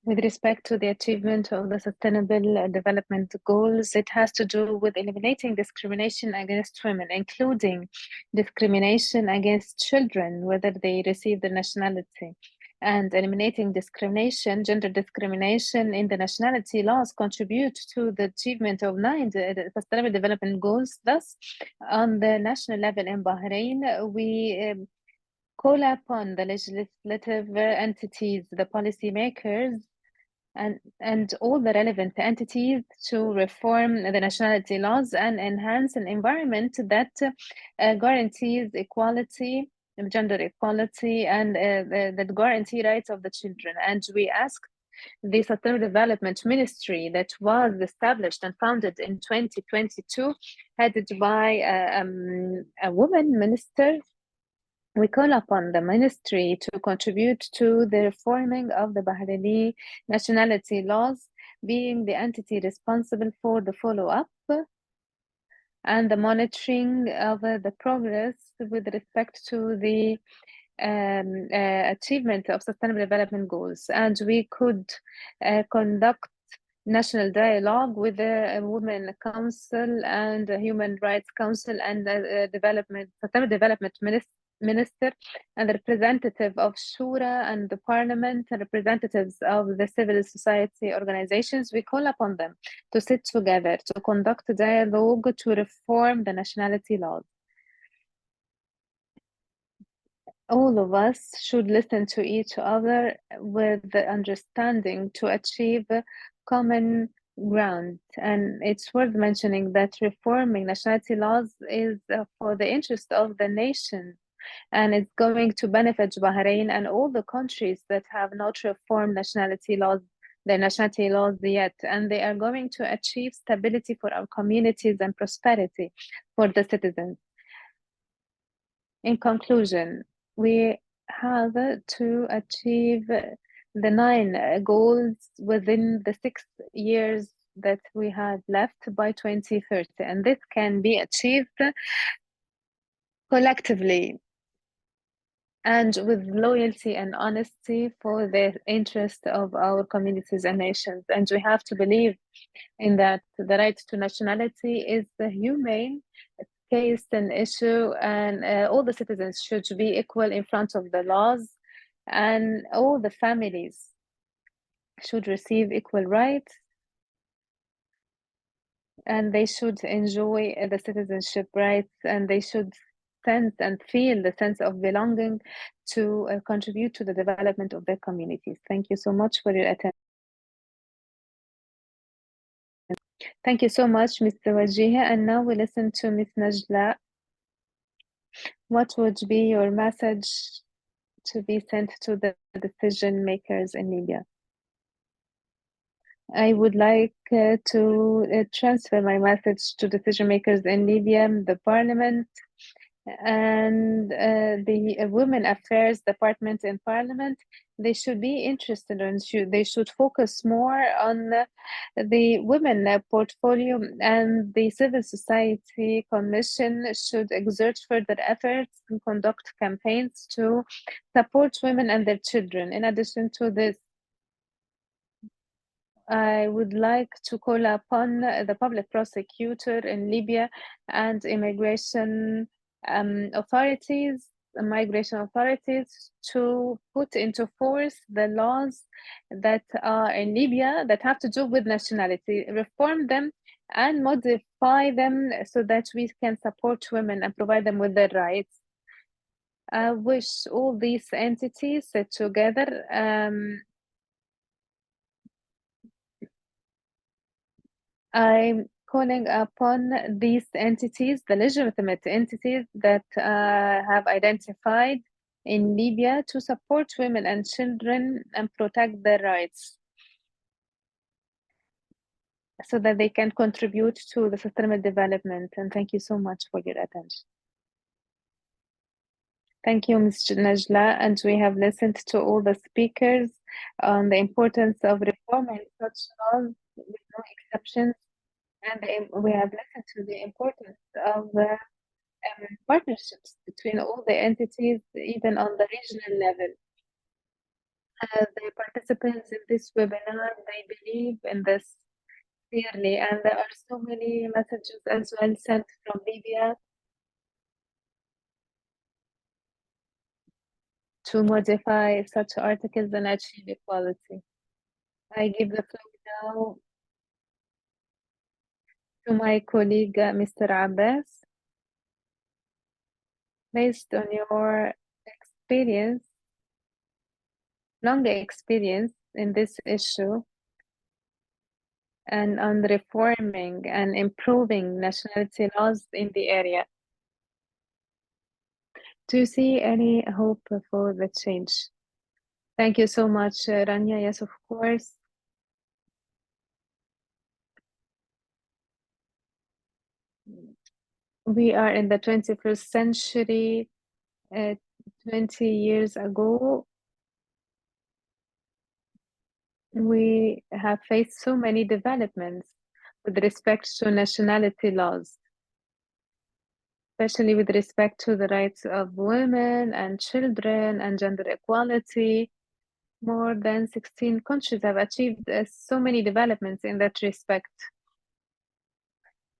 With respect to the achievement of the Sustainable Development Goals, it has to do with eliminating discrimination against women, including discrimination against children, whether they receive the nationality, and eliminating discrimination, gender discrimination in the nationality laws contribute to the achievement of 9 Sustainable Development Goals. Thus, on the national level in Bahrain, we call upon the legislative entities, the policymakers, and all the relevant entities to reform the nationality laws and enhance an environment that guarantees equality, gender equality, and that guarantee rights of the children. And we ask the Sustainable Development Ministry that was established and founded in 2022, headed by a woman minister. We call upon the ministry to contribute to the reforming of the Bahraini nationality laws, being the entity responsible for the follow-up and the monitoring of the progress with respect to the achievement of Sustainable Development Goals. And we could conduct national dialogue with the Women Council and the Human Rights Council and the Sustainable Development Minister and the representative of Shura and the Parliament and representatives of the civil society organizations. We call upon them to sit together to conduct a dialogue to reform the nationality laws. All of us should listen to each other with the understanding to achieve common ground. And it's worth mentioning that reforming nationality laws is for the interest of the nation, and it's going to benefit Bahrain and all the countries that have not reformed their nationality laws yet. And they are going to achieve stability for our communities and prosperity for the citizens. In conclusion, we have to achieve the 9 goals within the 6 years that we have left by 2030, and this can be achieved collectively and with loyalty and honesty for the interest of our communities and nations. And we have to believe in that the right to nationality is the humane case and issue, and all the citizens should be equal in front of the laws, and all the families should receive equal rights, and they should enjoy the citizenship rights, and they should sense and feel the sense of belonging to contribute to the development of their communities. Thank you so much for your attention. Thank you so much, Mr. Wajiha. And now we listen to Ms. Najla. What would be your message to be sent to the decision makers in Libya? I would like to transfer my message to decision makers in Libya, the parliament, and the Women Affairs Department in Parliament, they should be interested and they should focus more on the women portfolio, and the Civil Society Commission should exert further efforts and conduct campaigns to support women and their children. In addition to this, I would like to call upon the public prosecutor in Libya and migration authorities to put into force the laws that are in Libya that have to do with nationality, reform them and modify them so that we can support women and provide them with their rights. I wish all these entities together I'm calling upon these entities, the legitimate entities that have identified in Libya, to support women and children and protect their rights so that they can contribute to the sustainable development. And thank you so much for your attention. Thank you, Ms. Najla. And we have listened to all the speakers on the importance of reforming such laws with no exceptions. And we have listened to the importance of partnerships between all the entities, even on the regional level. The participants in this webinar, they believe in this clearly, and there are so many messages as well sent from Libya to modify such articles and achieve equality. I give the floor now to my colleague, Mr. Abbas. Based on your experience, long experience in this issue, and on reforming and improving nationality laws in the area, do you see any hope for the change? Thank you so much, Rania. Yes, of course. We are in the 21st century. 20 years ago, we have faced so many developments with respect to nationality laws, especially with respect to the rights of women and children and gender equality. More than 16 countries have achieved so many developments in that respect.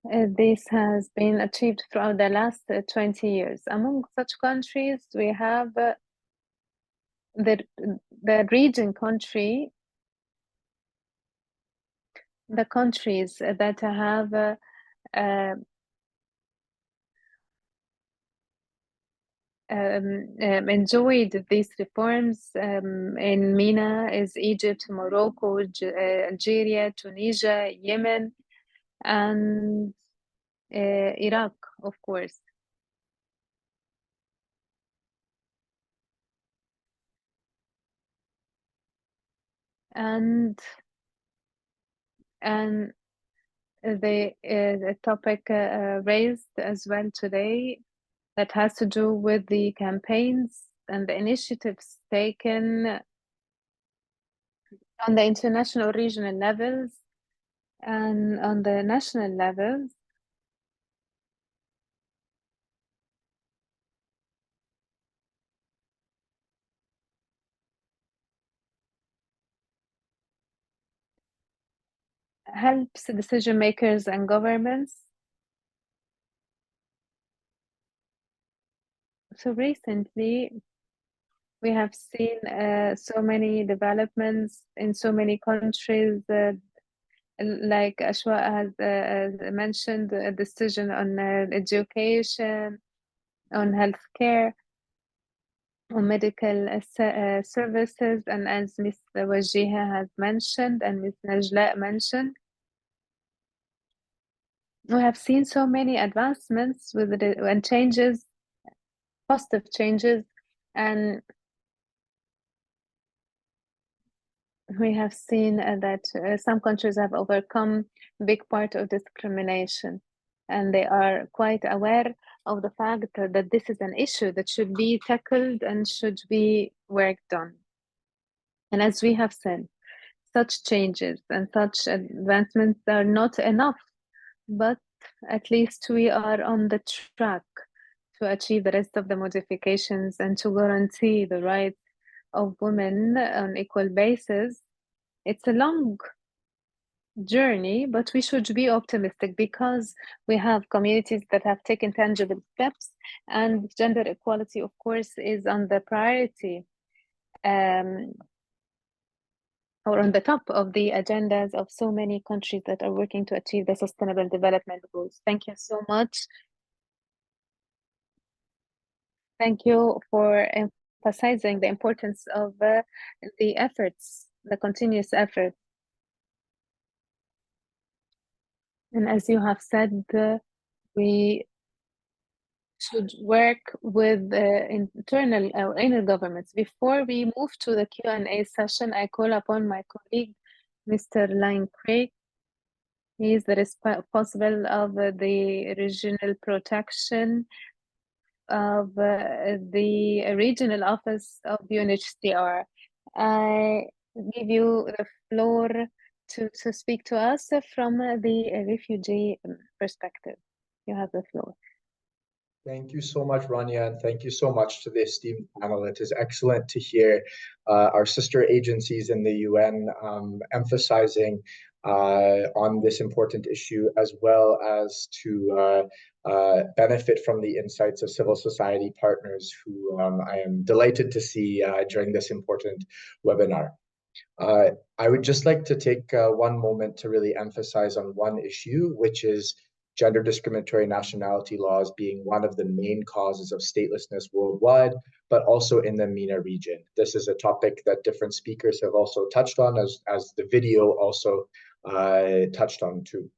This has been achieved throughout the last 20 years. Among such countries, we have the region country, the countries that have enjoyed these reforms in MENA is Egypt, Morocco, Algeria, Tunisia, Yemen, and Iraq, of course. And the topic raised as well today that has to do with the campaigns and the initiatives taken on the international regional levels and on the national levels. Helps decision makers and governments. So recently, we have seen so many developments in so many countries. Like Achwaq has mentioned, a decision on education, on healthcare, on medical services, and as Ms. Wajiha has mentioned and Ms. Najla mentioned, we have seen so many advancements and changes, positive changes, and we have seen that some countries have overcome a big part of discrimination. and they are quite aware of the fact that this is an issue that should be tackled and should be worked on. And as we have said, such changes and such advancements are not enough, but at least we are on the track to achieve the rest of the modifications and to guarantee the rights of women on equal basis. It's a long journey, but we should be optimistic because we have communities that have taken tangible steps, and gender equality, of course, is on the priority or on the top of the agendas of so many countries that are working to achieve the Sustainable Development Goals. Thank you so much. Thank you for emphasizing the importance of the efforts, the continuous effort. And as you have said, we should work with internal or inner governments. Before we move to the Q&A session, I call upon my colleague, Mr. Lang Craig. He is the responsible of the regional protection of the regional office of UNHCR. I give you the floor to speak to us from the refugee perspective. You have the floor. Thank you so much, Rania, and thank you so much to the esteemed panel. It is excellent to hear our sister agencies in the UN emphasizing on this important issue, as well as to benefit from the insights of civil society partners who I am delighted to see during this important webinar. I would just like to take one moment to really emphasize on one issue, which is gender discriminatory nationality laws being one of the main causes of statelessness worldwide, but also in the MENA region. This is a topic that different speakers have also touched on, as the video also touched on too.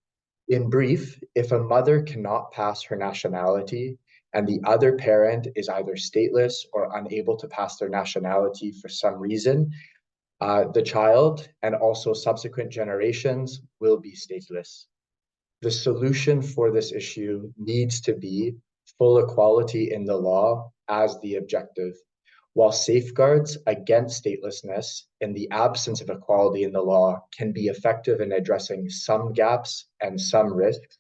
In brief, if a mother cannot pass her nationality and the other parent is either stateless or unable to pass their nationality for some reason, the child and also subsequent generations will be stateless. The solution for this issue needs to be full equality in the law as the objective, while safeguards against statelessness in the absence of equality in the law can be effective in addressing some gaps and some risks.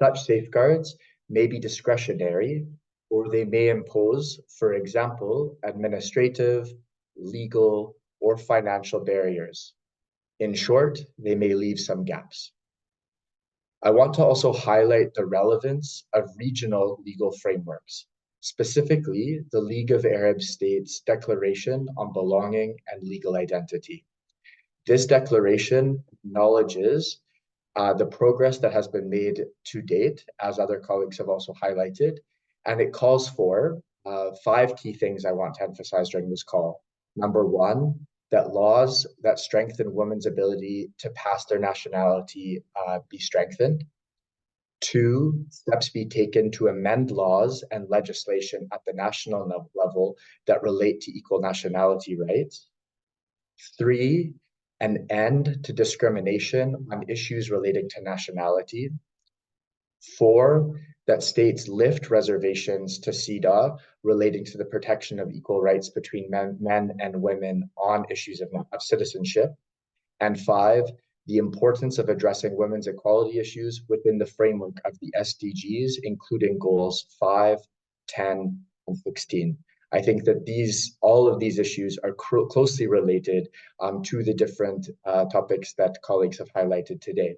Such safeguards may be discretionary, or they may impose, for example, administrative, legal, or financial barriers. In short, they may leave some gaps. I want to also highlight the relevance of regional legal frameworks, specifically the League of Arab States Declaration on Belonging and Legal Identity. This declaration acknowledges the progress that has been made to date, as other colleagues have also highlighted, and it calls for 5 key things I want to emphasize during this call. Number 1, that laws that strengthen women's ability to pass their nationality be strengthened. 2, steps be taken to amend laws and legislation at the national level that relate to equal nationality rights. 3, an end to discrimination on issues relating to nationality. 4, that states lift reservations to CEDAW relating to the protection of equal rights between men and women on issues of citizenship. And 5, the importance of addressing women's equality issues within the framework of the SDGs, including goals 5, 10, and 16. I think that all of these issues are closely related to the different topics that colleagues have highlighted today.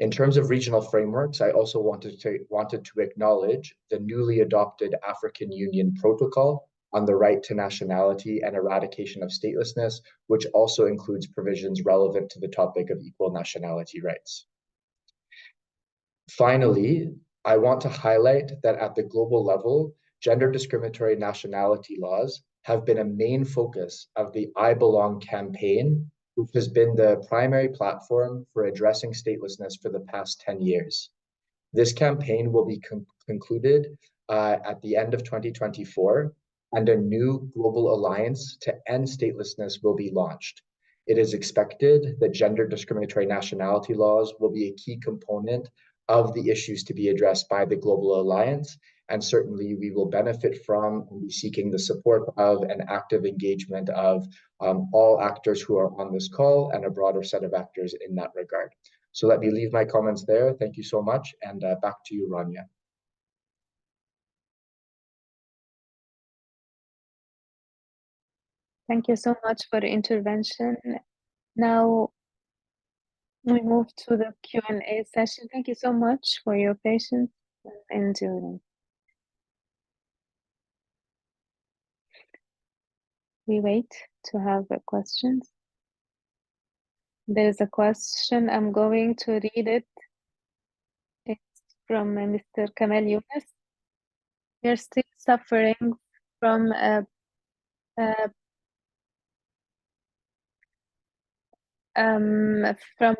In terms of regional frameworks, I also wanted to acknowledge the newly adopted African Union Protocol on the right to nationality and eradication of statelessness, which also includes provisions relevant to the topic of equal nationality rights. Finally, I want to highlight that at the global level, gender discriminatory nationality laws have been a main focus of the I Belong campaign, which has been the primary platform for addressing statelessness for the past 10 years. This campaign will be concluded at the end of 2024, and a new global alliance to end statelessness will be launched. It is expected that gender discriminatory nationality laws will be a key component of the issues to be addressed by the Global Alliance. And certainly we will benefit from and be seeking the support of an active engagement of all actors who are on this call and a broader set of actors in that regard. So let me leave my comments there. Thank you so much. And back to you, Rania. Thank you so much for the intervention. Now we move to the Q&A session. Thank you so much for your patience and enduring. We wait to have the questions. There's a question. I'm going to read it. It's from Mr. Kamal Yunus. We are still suffering from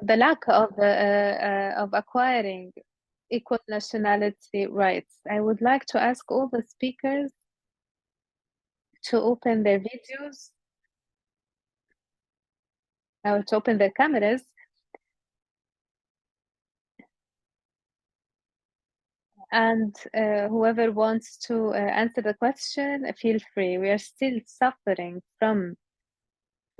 the lack of acquiring equal nationality rights. I would like to ask all the speakers to open their videos or to open their cameras. And whoever wants to answer the question, feel free. We are still suffering from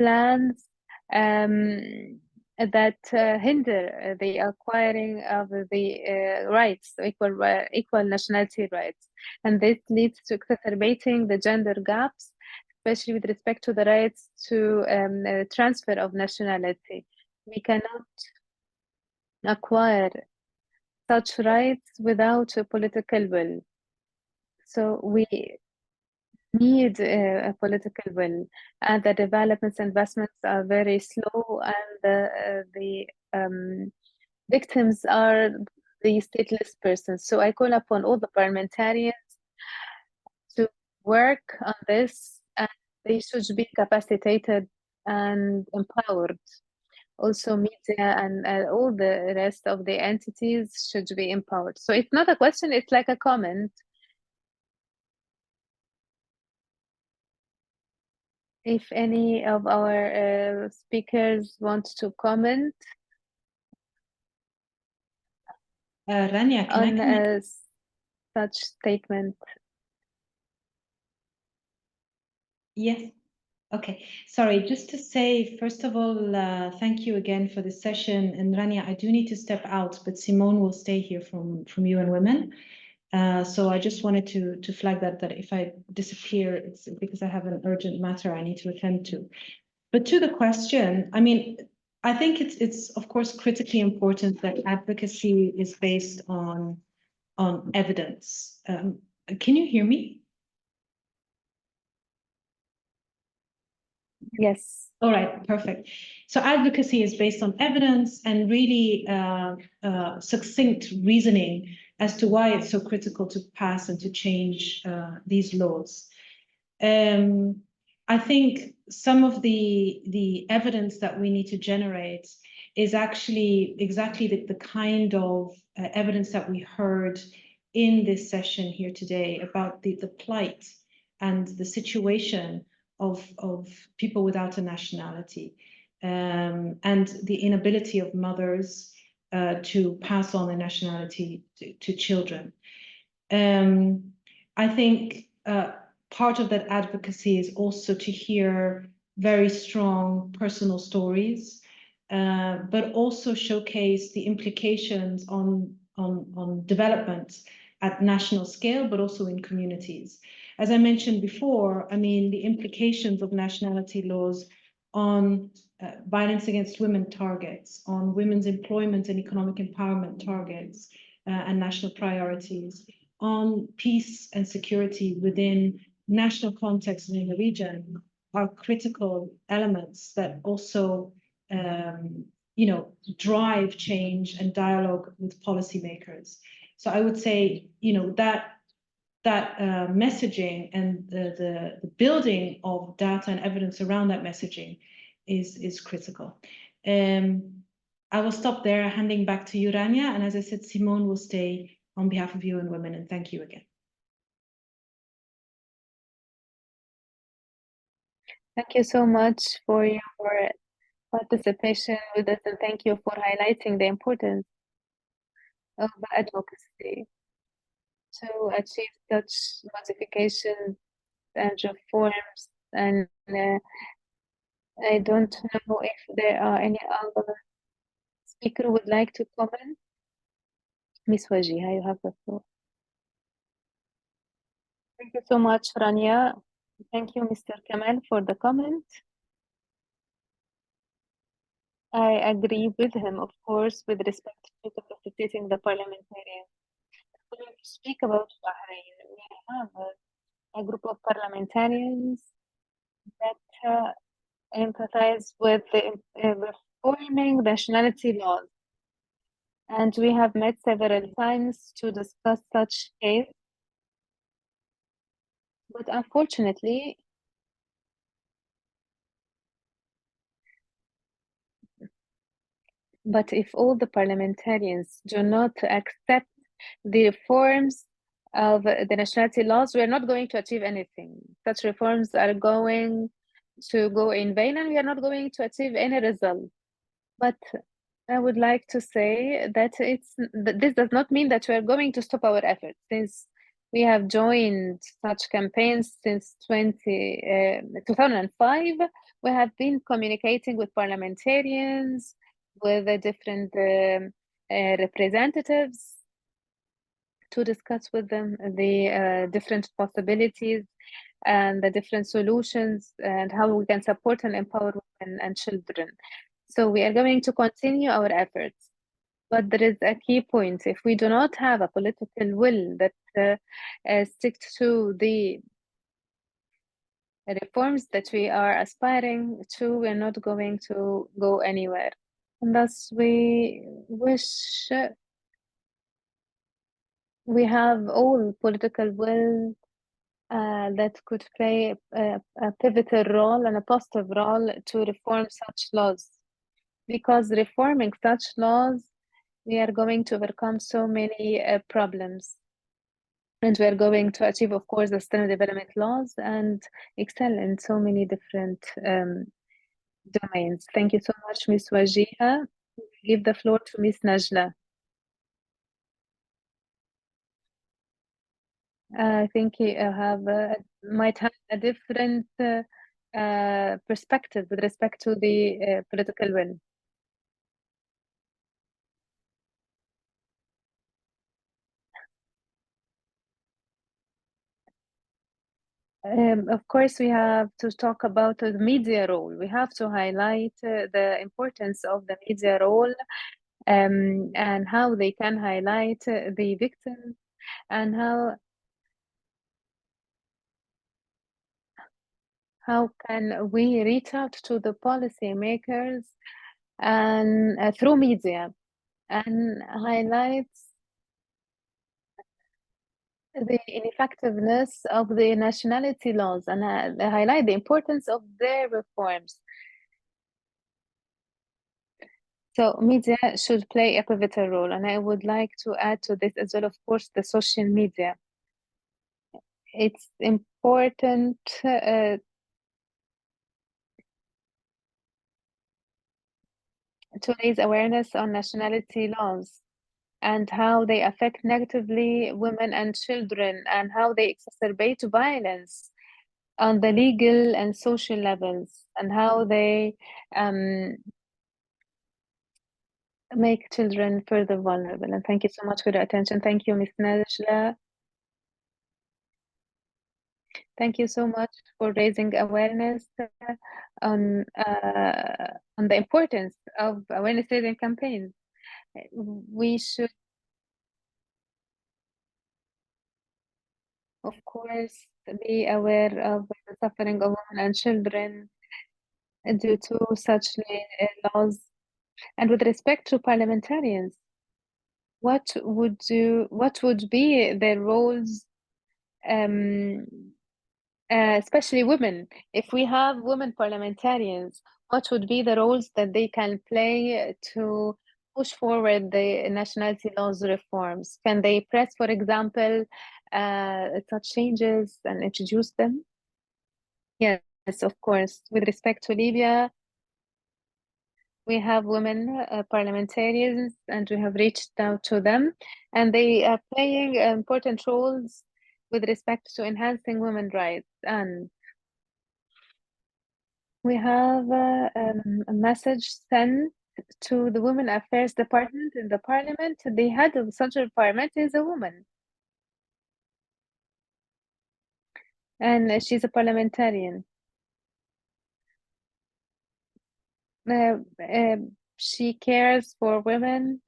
plans that hinder the acquiring of the rights, equal nationality rights. And this leads to exacerbating the gender gaps, especially with respect to the rights to transfer of nationality. We cannot acquire such rights without a political will. So we need a political will, and the developments investments are very slow, and the victims are the stateless persons. So I call upon all the parliamentarians to work on this, and they should be capacitated and empowered. Also media and all the rest of the entities should be empowered. So it's not a question, it's like a comment. If any of our speakers want to comment Rania, on such statement. Yes. Okay. Sorry, just to say, first of all, thank you again for the session. And Rania, I do need to step out, but Simone will stay here from UN Women. So I just wanted to flag that if I disappear, it's because I have an urgent matter I need to attend to. But to the question, I mean, I think it's of course critically important that advocacy is based on evidence. Can you hear me? Yes. All right, perfect. So advocacy is based on evidence and really succinct reasoning as to why it's so critical to pass and to change these laws. I think some of the evidence that we need to generate is actually exactly the kind of evidence that we heard in this session here today about the plight and the situation of people without a nationality, and the inability of mothers to pass on a nationality to children. I think part of that advocacy is also to hear very strong personal stories, but also showcase the implications on development at national scale, but also in communities. As I mentioned before, I mean, the implications of nationality laws on violence against women targets, on women's employment and economic empowerment targets and national priorities, on peace and security within national context and in the region are critical elements that also drive change and dialogue with policymakers. So I would say, that messaging and the building of data and evidence around that messaging is critical. I will stop there, handing back to you, Rania. And as I said, Simone will stay on behalf of UN Women, and thank you again. Thank you so much for your participation with us, and thank you for highlighting the importance of advocacy to achieve such modifications and reforms. And I don't know if there are any other speaker who would like to comment. Ms. Wajiha, you have the floor. Thank you so much, Rania. Thank you, Mr. Kamal, for the comment. I agree with him, of course, with respect to capacitating the parliamentarians. When we speak about Bahrain, we have a group of parliamentarians that empathize with the reforming nationality laws. And we have met several times to discuss such case. But unfortunately, if all the parliamentarians do not accept the reforms of the nationality laws, we are not going to achieve anything. Such reforms are going to go in vain, and we are not going to achieve any result. But I would like to say that this does not mean that we are going to stop our efforts, since we have joined such campaigns since 2005. We have been communicating with parliamentarians, with the different representatives, to discuss with them the different possibilities and the different solutions and how we can support and empower women and children. So we are going to continue our efforts. But there is a key point. If we do not have a political will that sticks to the reforms that we are aspiring to, we're not going to go anywhere. And thus we wish we have all political will that could play a pivotal role and a positive role to reform such laws. Because reforming such laws, we are going to overcome so many problems. And we are going to achieve, of course, the sustainable development laws and excel in so many different domains. Thank you so much, Ms. Wajiha. Give the floor to Ms. Najla. I think you might have a different perspective with respect to the political will. Of course, we have to talk about the media role. We have to highlight the importance of the media role and how they can highlight the victims and how can we reach out to the policymakers and through media and highlight the ineffectiveness of the nationality laws and highlight the importance of their reforms. So media should play a pivotal role, and I would like to add to this as well, of course, the social media. It's important to raise awareness on nationality laws and how they affect negatively women and children and how they exacerbate violence on the legal and social levels and how they make children further vulnerable. And thank you so much for your attention. Thank you, Ms. Najla. Thank you so much for raising awareness on the importance of awareness raising campaigns. We should, of course, be aware of the suffering of women and children due to such laws. And with respect to parliamentarians, what would be their roles, especially women? If we have women parliamentarians, what would be the roles that they can play to push forward the nationality laws reforms? Can they press, for example, such changes and introduce them? Yes, of course. With respect to Libya, We have women parliamentarians, and we have reached out to them, and they are playing important roles with respect to enhancing women's rights. And we have a message sent to the Women Affairs Department in the Parliament. The head of such a department is a woman, and she's a parliamentarian. She cares for women,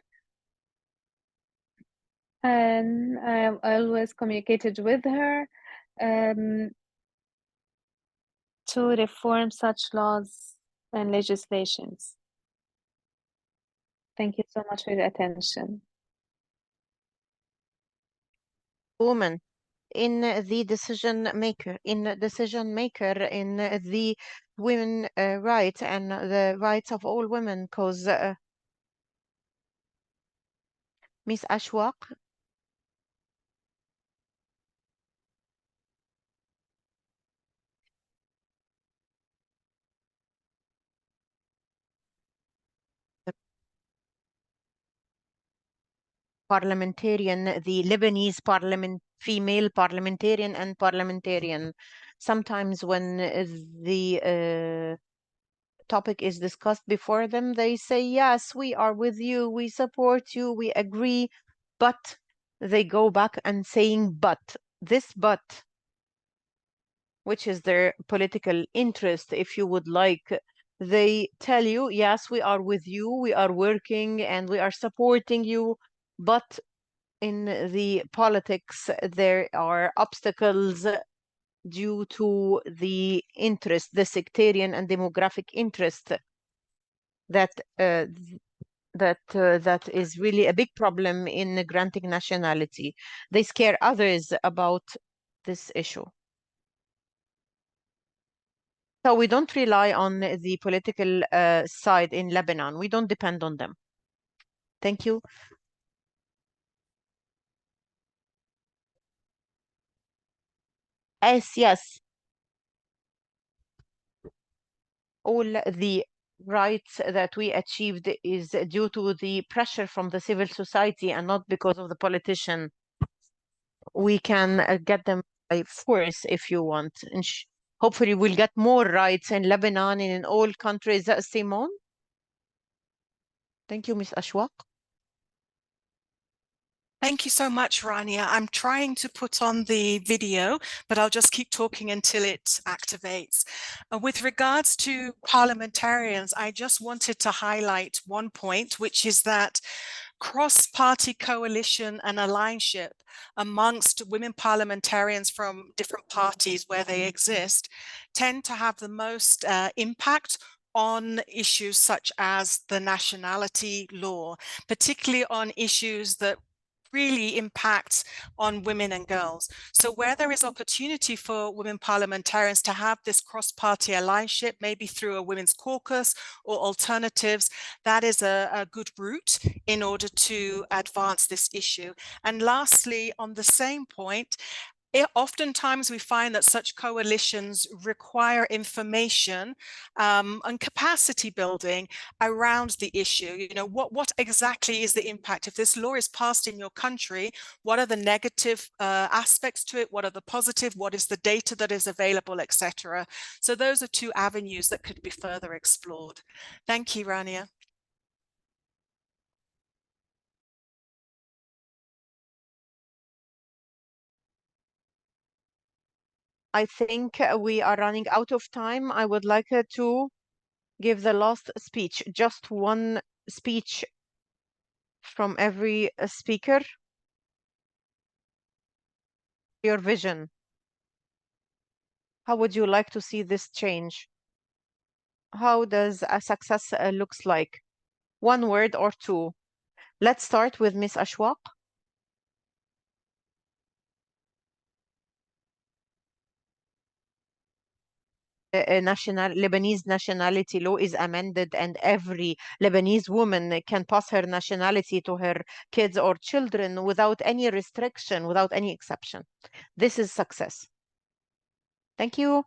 and I always communicated with her to reform such laws and legislations. Thank you so much for your attention. Woman in the decision maker, in the women rights and the rights of all women, because Miss Achwaq, parliamentarian, the Lebanese female parliamentarian and parliamentarian. Sometimes when the topic is discussed before them, they say, yes, we are with you, we support you, we agree, but they go back and saying, but, this but, which is their political interest, if you would like. They tell you, yes, we are with you, we are working and we are supporting you, but in the politics, there are obstacles due to the interest, the sectarian and demographic interest that that is really a big problem in granting nationality. They scare others about this issue. So we don't rely on the political side in Lebanon. We don't depend on them. Thank you. Yes. All the rights that we achieved is due to the pressure from the civil society and not because of the politician. We can get them by force if you want. And hopefully we'll get more rights in Lebanon and in all countries. Simone? Thank you, Ms. Achwaq. Thank you so much, Rania. I'm trying to put on the video, but I'll just keep talking until it activates. With regards to parliamentarians, I just wanted to highlight one point, which is that cross-party coalition and alliance amongst women parliamentarians from different parties where they exist tend to have the most impact on issues such as the nationality law, particularly on issues that really impacts on women and girls. So where there is opportunity for women parliamentarians to have this cross-party allyship, maybe through a women's caucus or alternatives, that is a good route in order to advance this issue. And lastly, on the same point, oftentimes we find that such coalitions require information and capacity building around the issue. You know, what exactly is the impact? If this law is passed in your country, what are the negative aspects to it? What are the positive? What is the data that is available, etc.? So those are two avenues that could be further explored. Thank you, Rania. I think we are running out of time. I would like to give the last speech, just one speech from every speaker. Your vision. How would you like to see this change? How does a success looks like? One word or two. Let's start with Miss Achwaq. Lebanese nationality law is amended and every Lebanese woman can pass her nationality to her kids or children without any restriction, without any exception. This is success. Thank you.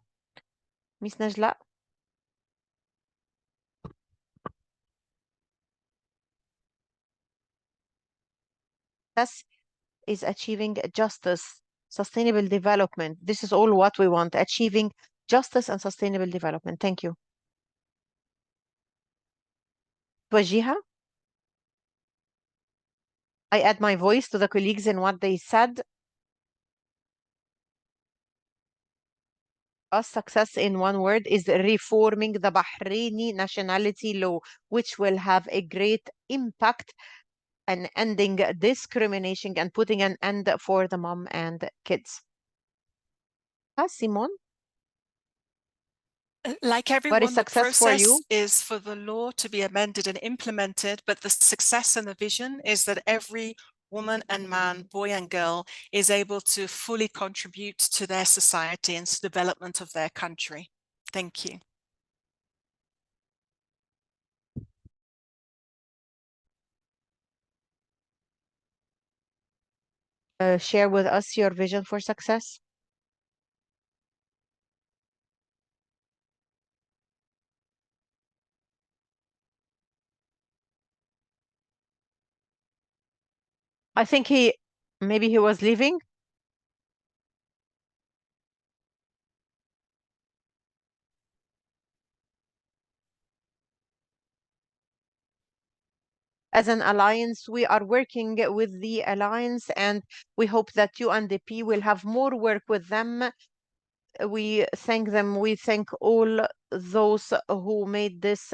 Miss Najla. Success is achieving justice, sustainable development. This is all what we want, achieving justice and sustainable development. Thank you. Wajiha? I add my voice to the colleagues in what they said. Us success in one word is reforming the Bahraini nationality law, which will have a great impact and ending discrimination and putting an end for the mom and kids. Simon? Like everyone, the success for process you? is for the law to be amended and implemented, but the success and the vision is that every woman and man, boy and girl, is able to fully contribute to their society and to the development of their country. Thank you. Share with us your vision for success. I think maybe he was leaving. As an alliance, we are working with the alliance, and we hope that UNDP will have more work with them. We thank them. We thank all those who made this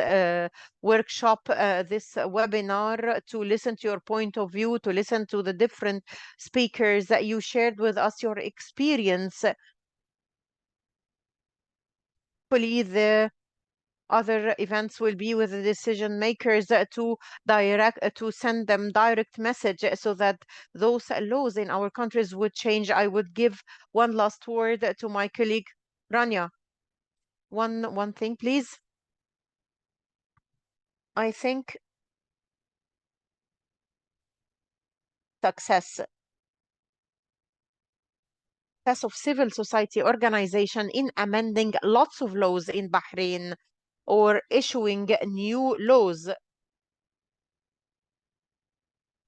workshop, this webinar, to listen to your point of view, to listen to the different speakers that you shared with us your experience. Hopefully, the other events will be with the decision makers to send them direct message so that those laws in our countries would change. I would give one last word to my colleague Rania. One thing, please. I think success of civil society organization in amending lots of laws in Bahrain or issuing new laws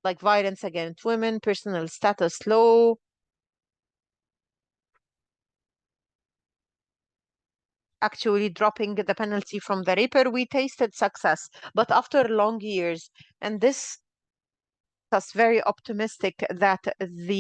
like violence against women, personal status law, actually dropping the penalty from the raper. We tasted success, but after long years, and this is very optimistic that the